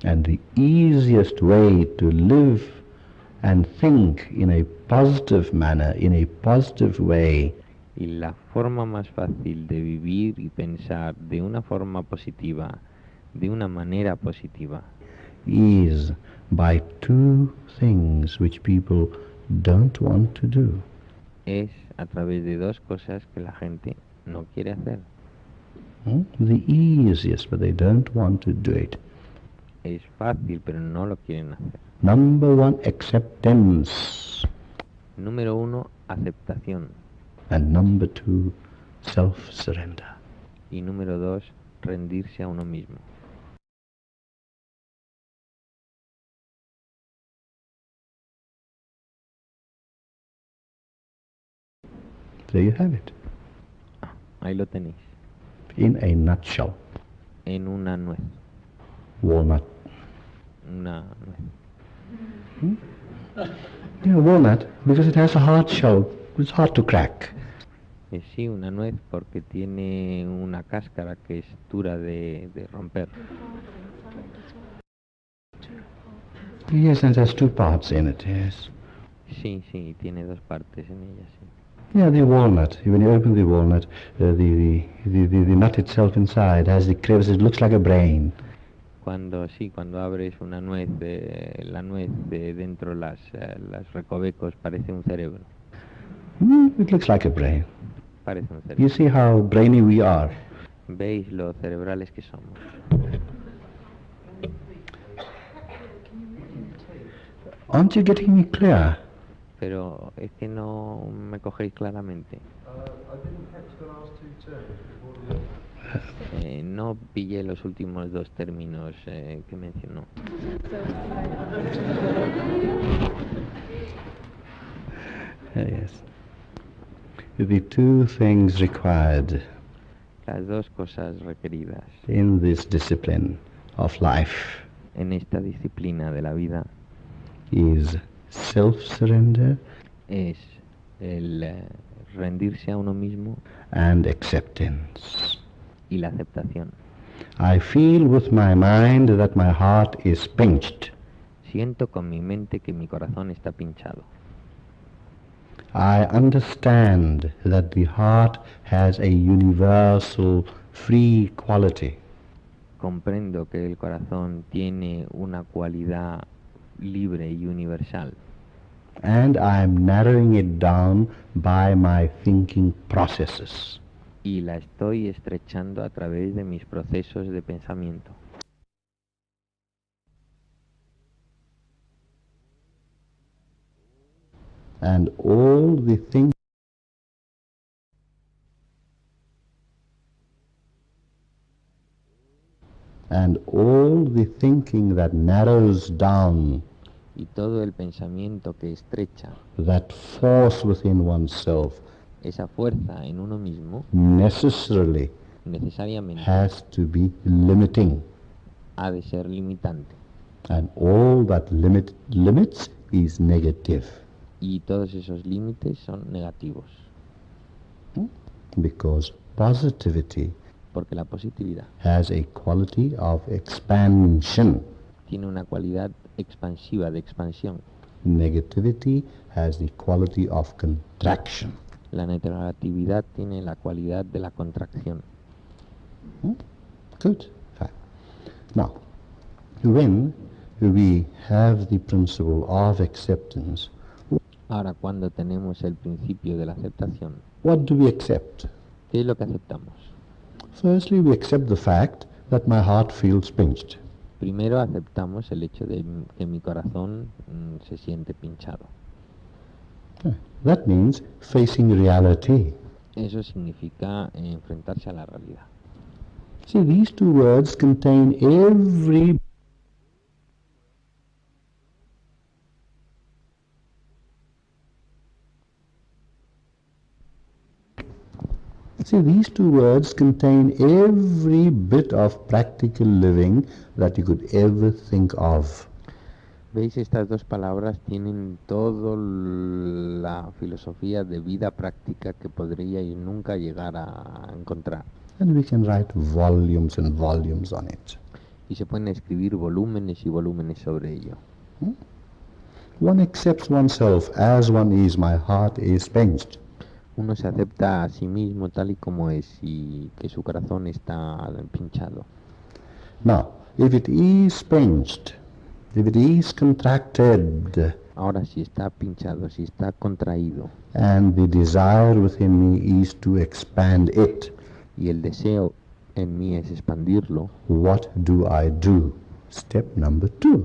And the easiest way to live and think in a positive manner, in a positive way, Y la forma más fácil de vivir y pensar de una forma positiva, de una manera positiva, is by two things which people don't want to do. es a través de dos cosas que la gente no quiere hacer. The easiest, but they don't want to do it. Es fácil, pero no lo quieren hacer. Number one, acceptance. Número 1, aceptación. And number two, self-surrender. Y número 2, rendirse a uno mismo. There you have it, Ahí lo tenéis, in a nutshell. en una nuez. Walnut. Una nuez. Yeah, walnut, because it has a hard shell. It's hard to crack. Sí, una nuez porque tiene una cáscara que es dura de romper. Yes, and it has two parts in it, yes. Sí, tiene dos partes en ella, sí. Yeah, the walnut. When you open the walnut, the nut itself inside has the crevices. It looks like a brain. Cuando abres una nuez, la nuez de dentro las recovecos parece un cerebro. It looks like a brain. Parece un You cerebro. see how brainy we are. ¿Veis lo cerebrales que somos? Aren't you getting me clear? Pero es que no me cogéis claramente. No pillé los últimos dos términos que mencionó. Yes. The two things required Las dos cosas requeridas in this discipline of life en esta disciplina de la vida is self-surrender es el rendirse a uno mismo and acceptance. y la aceptación. I feel with my mind that my heart is pinched. Siento con mi mente que mi corazón está pinchado. I understand that the heart has a universal free quality. Comprendo que el corazón tiene una cualidad libre y universal. And I'm narrowing it down by my thinking processes. Y la estoy estrechando a través de mis procesos de pensamiento. And all the things and all the thinking that narrows down, Y todo el pensamiento que estrecha that force within oneself, esa fuerza en uno mismo, necessarily necesariamente has to be limiting. ha de ser limitante. And all that limits is negative. Y todos esos límites son negativos. Because positivity Porque la positividad has a quality of expansion. tiene una cualidad expansiva, de expansión. Negativity has the quality of contraction. La negatividad tiene la cualidad de la contracción. Good. Fine. Now, when we have the principle of acceptance, Ahora, cuando tenemos el principio de la aceptación, what do we accept? ¿qué es lo que aceptamos? Firstly, we accept the fact that my heart feels pinched. Primero aceptamos el hecho de que mi corazón se siente pinchado. That means facing reality. Eso significa enfrentarse a la realidad. See, these two words contain every bit of practical living that you could ever think of. ¿Veis? Estas dos palabras tienen toda la filosofía de vida práctica que podríais nunca llegar a encontrar. And we can write volumes and volumes on it. Y se pueden escribir volúmenes y volúmenes sobre ello. One accepts oneself as one is. My heart is pinched. Uno se acepta a sí mismo tal y como es y que su corazón está pinchado. Now, if it is pinched, if it is contracted, Ahora, si está pinchado, si está contraído, and the desire within me is to expand it, y el deseo en mí es expandirlo, what do I do? Step number 2.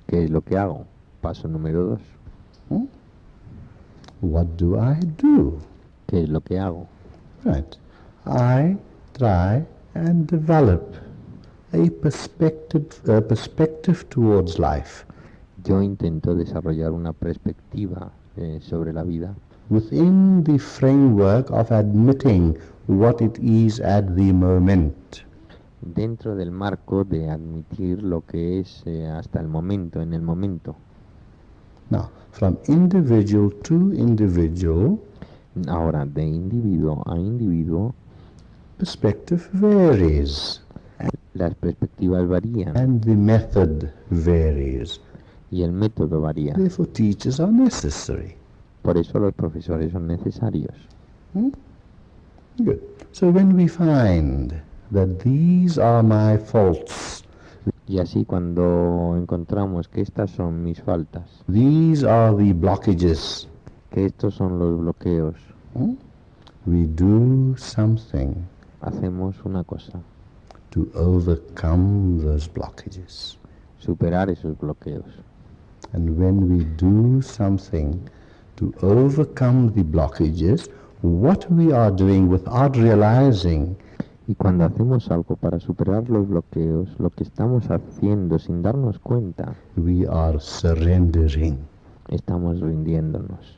¿qué es lo que hago? Paso número 2. What do I do? ¿Qué es lo que hago? Right. I try and develop a perspective towards life Yo intento desarrollar una perspectiva sobre la vida within the framework of admitting what it is at the moment. dentro del marco de admitir lo que es hasta el momento, en el momento. Now, from individual to individual, Ahora, de individuo a individuo, perspective varies las perspectivas varían and the method varies. y el método varía. Therefore, teachers are necessary. Por eso los profesores son necesarios. Good. So when we find that these are my faults, Y así cuando encontramos que estas son mis faltas, these are the blockages, que estos son los bloqueos, we do something hacemos una cosa, to overcome those blockages. superar esos bloqueos. And when we do something to overcome the blockages, what we are doing without realizing, Y cuando hacemos algo para superar los bloqueos, lo que estamos haciendo sin darnos cuenta, we are surrendering. estamos rindiéndonos.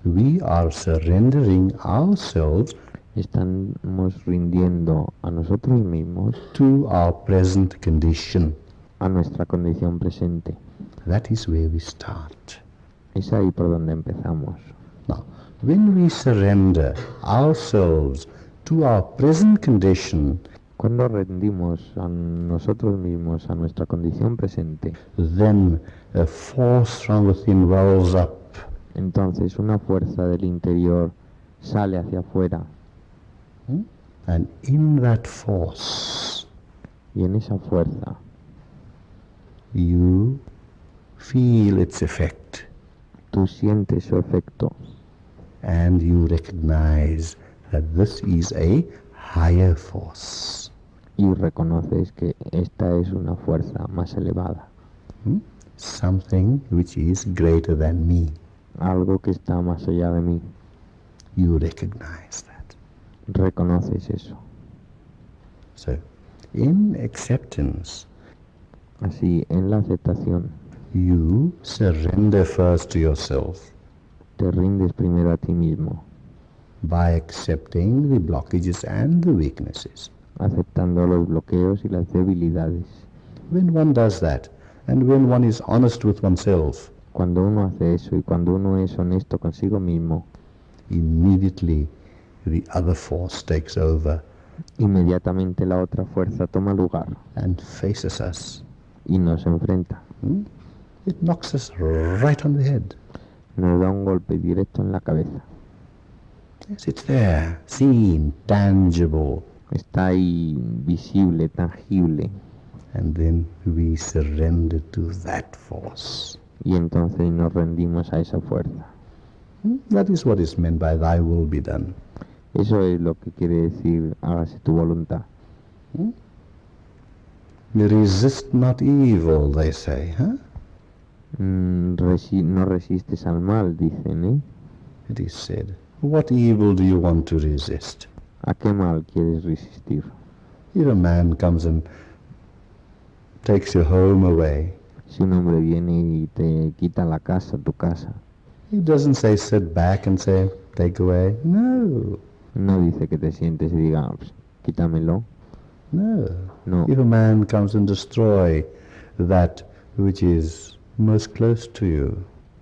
We are surrendering ourselves Estamos rindiendo a nosotros mismos, to our present condition. a nuestra condición presente. That is where we start. Es ahí por donde empezamos. Now, when we surrender ourselves to our present condition, Cuando rendimos a nosotros mismos, a nuestra condición presente, then a force from within wells up. entonces una fuerza del interior sale hacia afuera, And in that force, y en esa fuerza you feel its effect tú sientes su efecto and you recognize that this is a higher force. y reconoces que esta es una fuerza más elevada, Something which is greater than me. algo que está más allá de mí. You recognize that. Reconoces eso. So, in acceptance, Así, en la aceptación, you surrender first to yourself te rindes primero a ti mismo, by accepting the blockages and the weaknesses. aceptando los bloqueos y las debilidades. When one does that, and when one is honest with oneself, Cuando uno hace eso y cuando uno es honesto consigo mismo, immediately the other force takes over inmediatamente la otra fuerza toma lugar and faces us. y nos enfrenta. It knocks us right on the head. Nos da un golpe directo en la cabeza. Yes, it's there, seen, tangible. Está ahí visible, tangible. And then we surrender to that force. Y entonces nos rendimos a esa fuerza. That is what is meant by thy will be done. Eso es lo que quiere decir hágase tu voluntad. Resist not evil, they say, huh? No resistes al mal, dicen, ¿eh? It is said. What evil do you want to resist? ¿A qué mal quieres resistir? If a man comes and takes your home away, Si un hombre viene y te quita la casa, tu casa, he doesn't say sit back and say take away. No, no dice que te sientes y diga, "Pues, quítamelo". no. No. If a man comes and destroy that which is most close to you,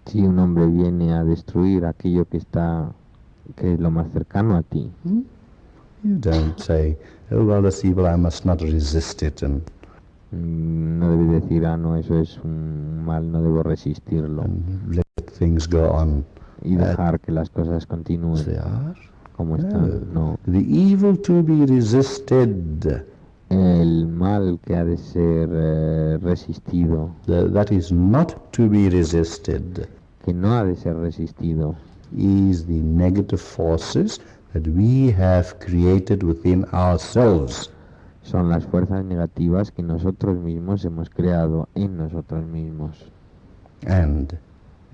Si un hombre viene a destruir aquello que es lo más cercano a ti, you don't say, oh well, that's evil, I must not resist it, and no debes decir, no, eso es un mal, no debo resistirlo, let things go on y dejar que las cosas continúen as they are. como están. No. The evil to be resisted, El mal que ha de ser resistido, that is not to be resisted, que no ha de ser resistido, is the negative forces that we have created within ourselves. son las fuerzas negativas que nosotros mismos hemos creado en nosotros mismos. And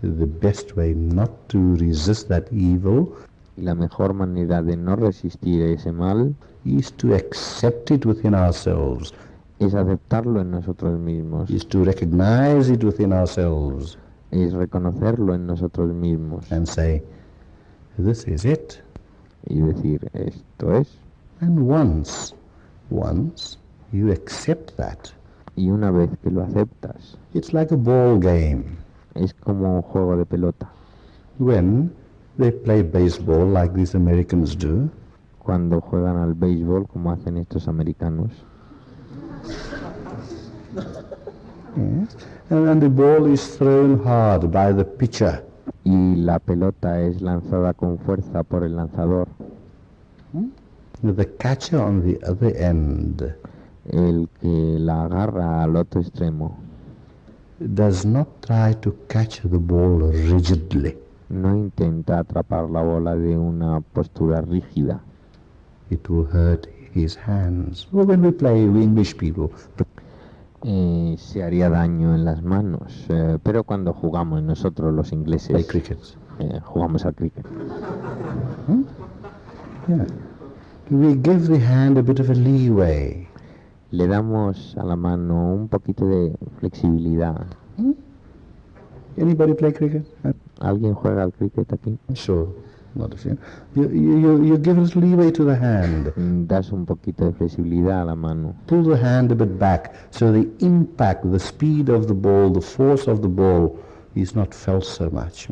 the best way not to resist that evil Y la mejor manera de no resistir ese mal is to accept it within ourselves, es aceptarlo en nosotros mismos, is to recognize it within ourselves es reconocerlo en nosotros mismos and say, this is it. y decir, esto es. And once you accept that, Y una vez que lo aceptas, it's like a ball game. es como un juego de pelota. When they play baseball like these Americans do, Cuando juegan al béisbol, como hacen estos americanos, yes, and the ball is thrown hard by the pitcher, y la pelota es lanzada con fuerza por el lanzador, The catcher on the other end el que la agarra al otro extremo does not try to catch the ball rigidly. no intenta atrapar la bola de una postura rígida. It will hurt his hands. Or when we play, we English people, Se haría daño en las manos, pero cuando jugamos nosotros los ingleses play cricket. jugamos al cricket. Yeah. We give the hand a bit of a leeway. Le damos a la mano un poquito de flexibilidad. Anybody play cricket? ¿Alguien juega al cricket aquí? Sure. Not a few. You give a little leeway to the hand. Das un poquito de flexibilidad a la mano. Pull the hand a bit back so the impact, the speed of the ball, the force of the ball is not felt so much.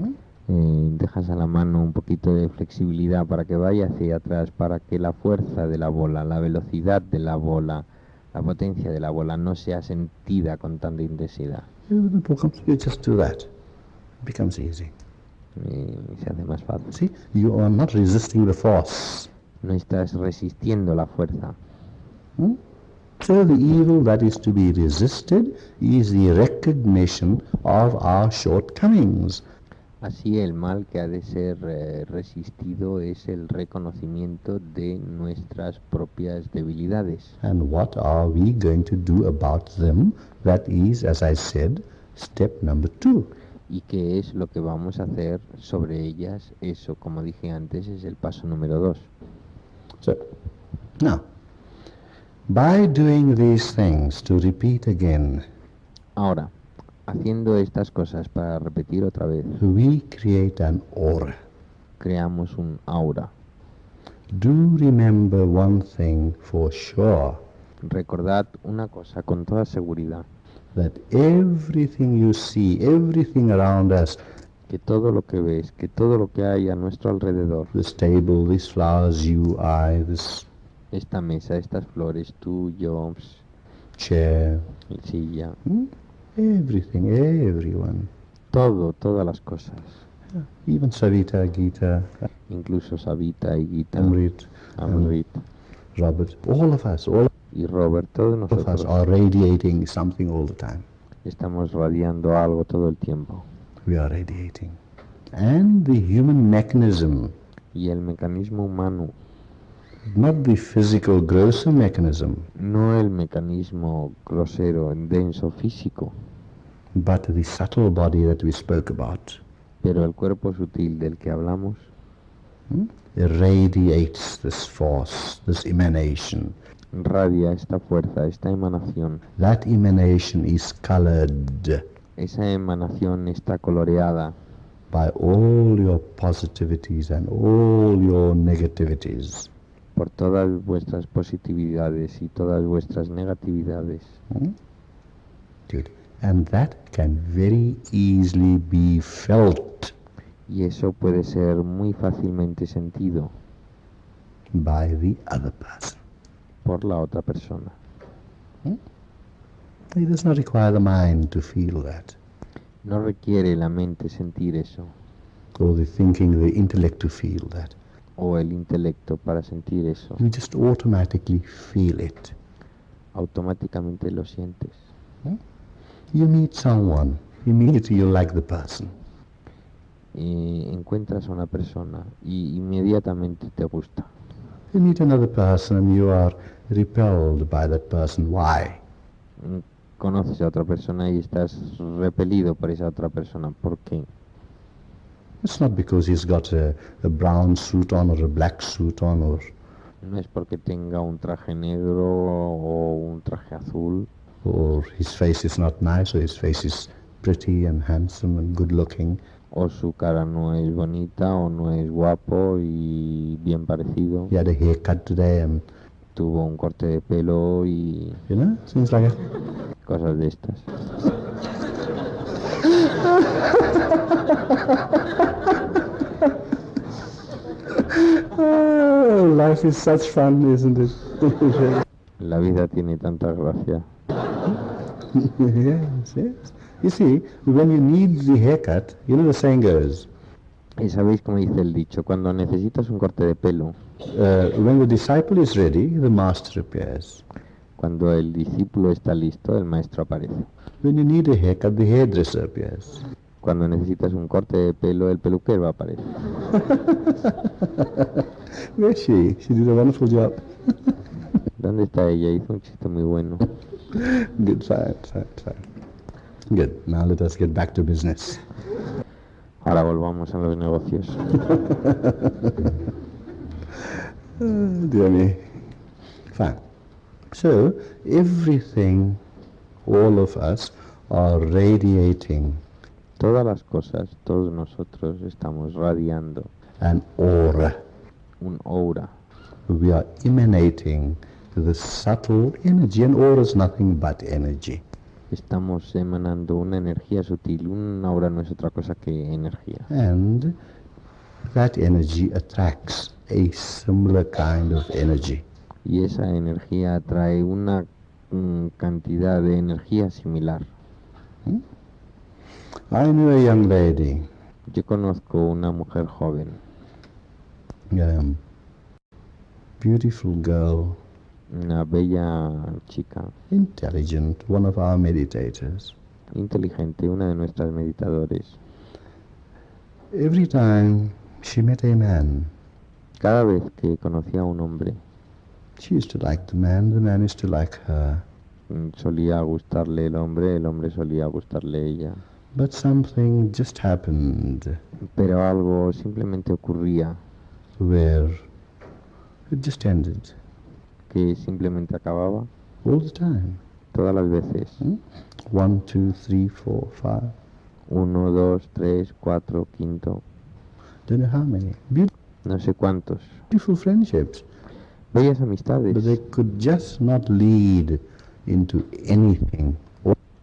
Dejas a la mano un poquito de flexibilidad para que vaya hacia atrás, para que la fuerza de la bola, la velocidad de la bola, la potencia de la bola no sea sentida con tanta intensidad. You just do that. It becomes easy. Y se hace más fácil. See, you are not resisting the force. No estás resistiendo la fuerza. So the evil that is to be resisted is the recognition of our shortcomings. Así el mal que ha de ser resistido es el reconocimiento de nuestras propias debilidades. And what are we going to do about them? That is, as I said, step number 2. ¿Y qué es lo que vamos a hacer sobre ellas? Eso, como dije antes, es el paso número 2. So, now, by doing these things, to repeat again, Ahora, haciendo estas cosas para repetir otra vez, we create an aura. creamos un aura. Do remember one thing for sure, Recordad una cosa con toda seguridad, that everything you see, everything around us, que todo lo que ves, que todo lo que hay a nuestro alrededor, this table, these flowers, you, I, this esta mesa, estas flores, tú, yo, chair, la silla, everything, everyone, todas las cosas, even Savita, Gita, incluso Sabita y Gita, Amrit, Amrit Robert, all of us y Robert, todos nosotros are radiating something all the time. estamos radiando algo todo el tiempo. We are radiating. And the human mechanism, Y el mecanismo humano, not the physical grosser mechanism, no el mecanismo grosero, denso, físico, but the subtle body that we spoke about, pero el cuerpo sutil del que hablamos irradiates this force, this emanation. radia esta fuerza, esta emanación. That emanation is colored Esa emanación está coloreada by all your positivities and all your negativities. por todas vuestras positividades y todas vuestras negatividades. Good. And that can very easily be felt Y eso puede ser muy fácilmente sentido by the other person. por la otra persona. It does not require the mind to feel that, No requiere la mente sentir eso, or the thinking, the intellect to feel that. o el intelecto para sentir eso. You just automatically feel it. Automáticamente lo sientes. You meet someone, immediately you like the person. Encuentras a una persona y inmediatamente te gusta. You meet another person and you are repelled by that person. Why? Conoces a otra persona y estás repelido por esa otra persona. ¿Por qué? It's not because he's got a brown suit on or a black suit on, or No es porque tenga un traje negro o un traje azul, his face is not nice, or his face is pretty and handsome and good looking. o su cara no es bonita o no es guapo y bien parecido. He had a haircut today and, Tuvo un corte de pelo y things like that. cosas de estas. Oh, life is such fun, isn't it? La vida tiene tanta gracia. Yes, yes. You see, when you need the haircut, the saying goes, Y sabéis cómo dice el dicho, cuando necesitas un corte de pelo, When the disciple is ready, the master appears. cuando el discípulo está listo, el maestro aparece. When you need a haircut, the hairdresser appears. Cuando necesitas un corte de pelo, el peluquero aparece. Where's she? She did a wonderful job. ¿Dónde está ella? Hizo un chiste muy bueno. Good, fine. Good. Now let us get back to business. Ahora volvamos a los negocios. Dear me. Fine. So, everything, all of us, are radiating Todas las cosas, todos nosotros estamos radiando an aura. un aura. We are emanating the subtle energy, and aura is nothing but energy. Estamos emanando una energía sutil. Un aura no es otra cosa que energía. And that energy attracts a similar kind of energy. Y esa energía atrae una cantidad de energía similar. I knew a young lady, Yo conozco una mujer joven, beautiful girl, una bella chica, intelligent, one of our meditators. inteligente, una de nuestras meditadores. Every time she met a man, Cada vez que conocía a un hombre, she used to like the man used to like her. solía gustarle el hombre solía gustarle ella. But something just happened Pero algo simplemente ocurría, where it just ended que simplemente acababa all the time. todas las veces. 1, 2, 3, 4, 5. 1, 2, 3, 4, quinto, Don't know how many. no sé cuántos. Beautiful friendships. Bellas amistades, But they could just not lead into anything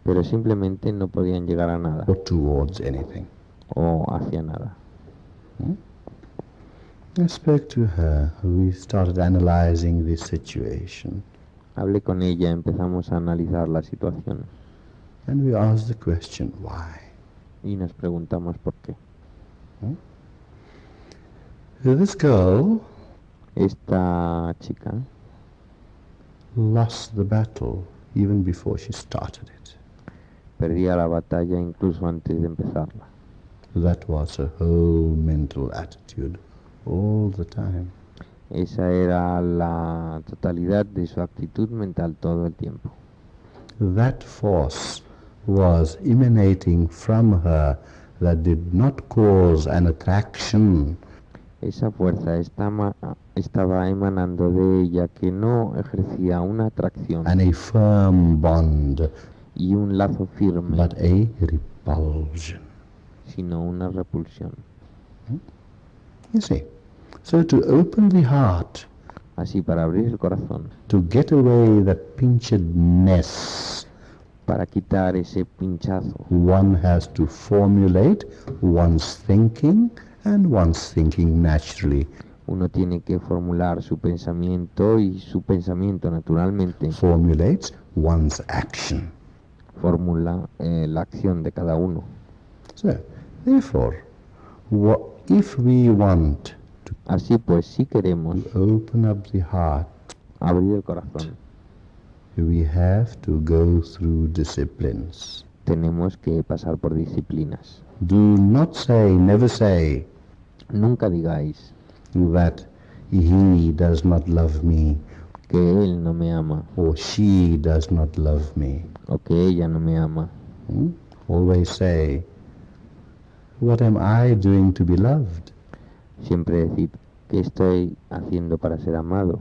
pero simplemente no podían llegar a nada or towards anything. o hacia nada. I spoke to her. We started analyzing this situation. Hablé con ella, empezamos a analizar la situación And we asked the question, why? y nos preguntamos por qué. This girl Esta chica lost the battle even before she started it. perdía la batalla incluso antes de empezarla. That was her whole mental attitude all the time. Esa era la totalidad de su actitud mental todo el tiempo. That force was emanating from her that did not cause an attraction. Esa fuerza estaba emanando de ella que no ejercía una atracción And a firm bond, y un lazo firme, but a repulsion. sino una repulsión. You see, so to open the heart, Así, para abrir el corazón, to get away that pinchedness, para quitar ese pinchazo, one has to formulate one's thinking, and one's thinking naturally uno tiene que formular su pensamiento y su pensamiento naturalmente formulates one's action. formula la acción de cada uno. So, therefore, if we want to Así pues, si queremos open up the heart, abrir el corazón, we have to go through disciplines. tenemos que pasar por disciplinas. Do not say, never say, Nunca digáis that he does not love me, que él no me ama or she does not love me. o que ella no me ama. Always say, what am I doing to be loved? Siempre decid, ¿qué estoy haciendo para ser amado?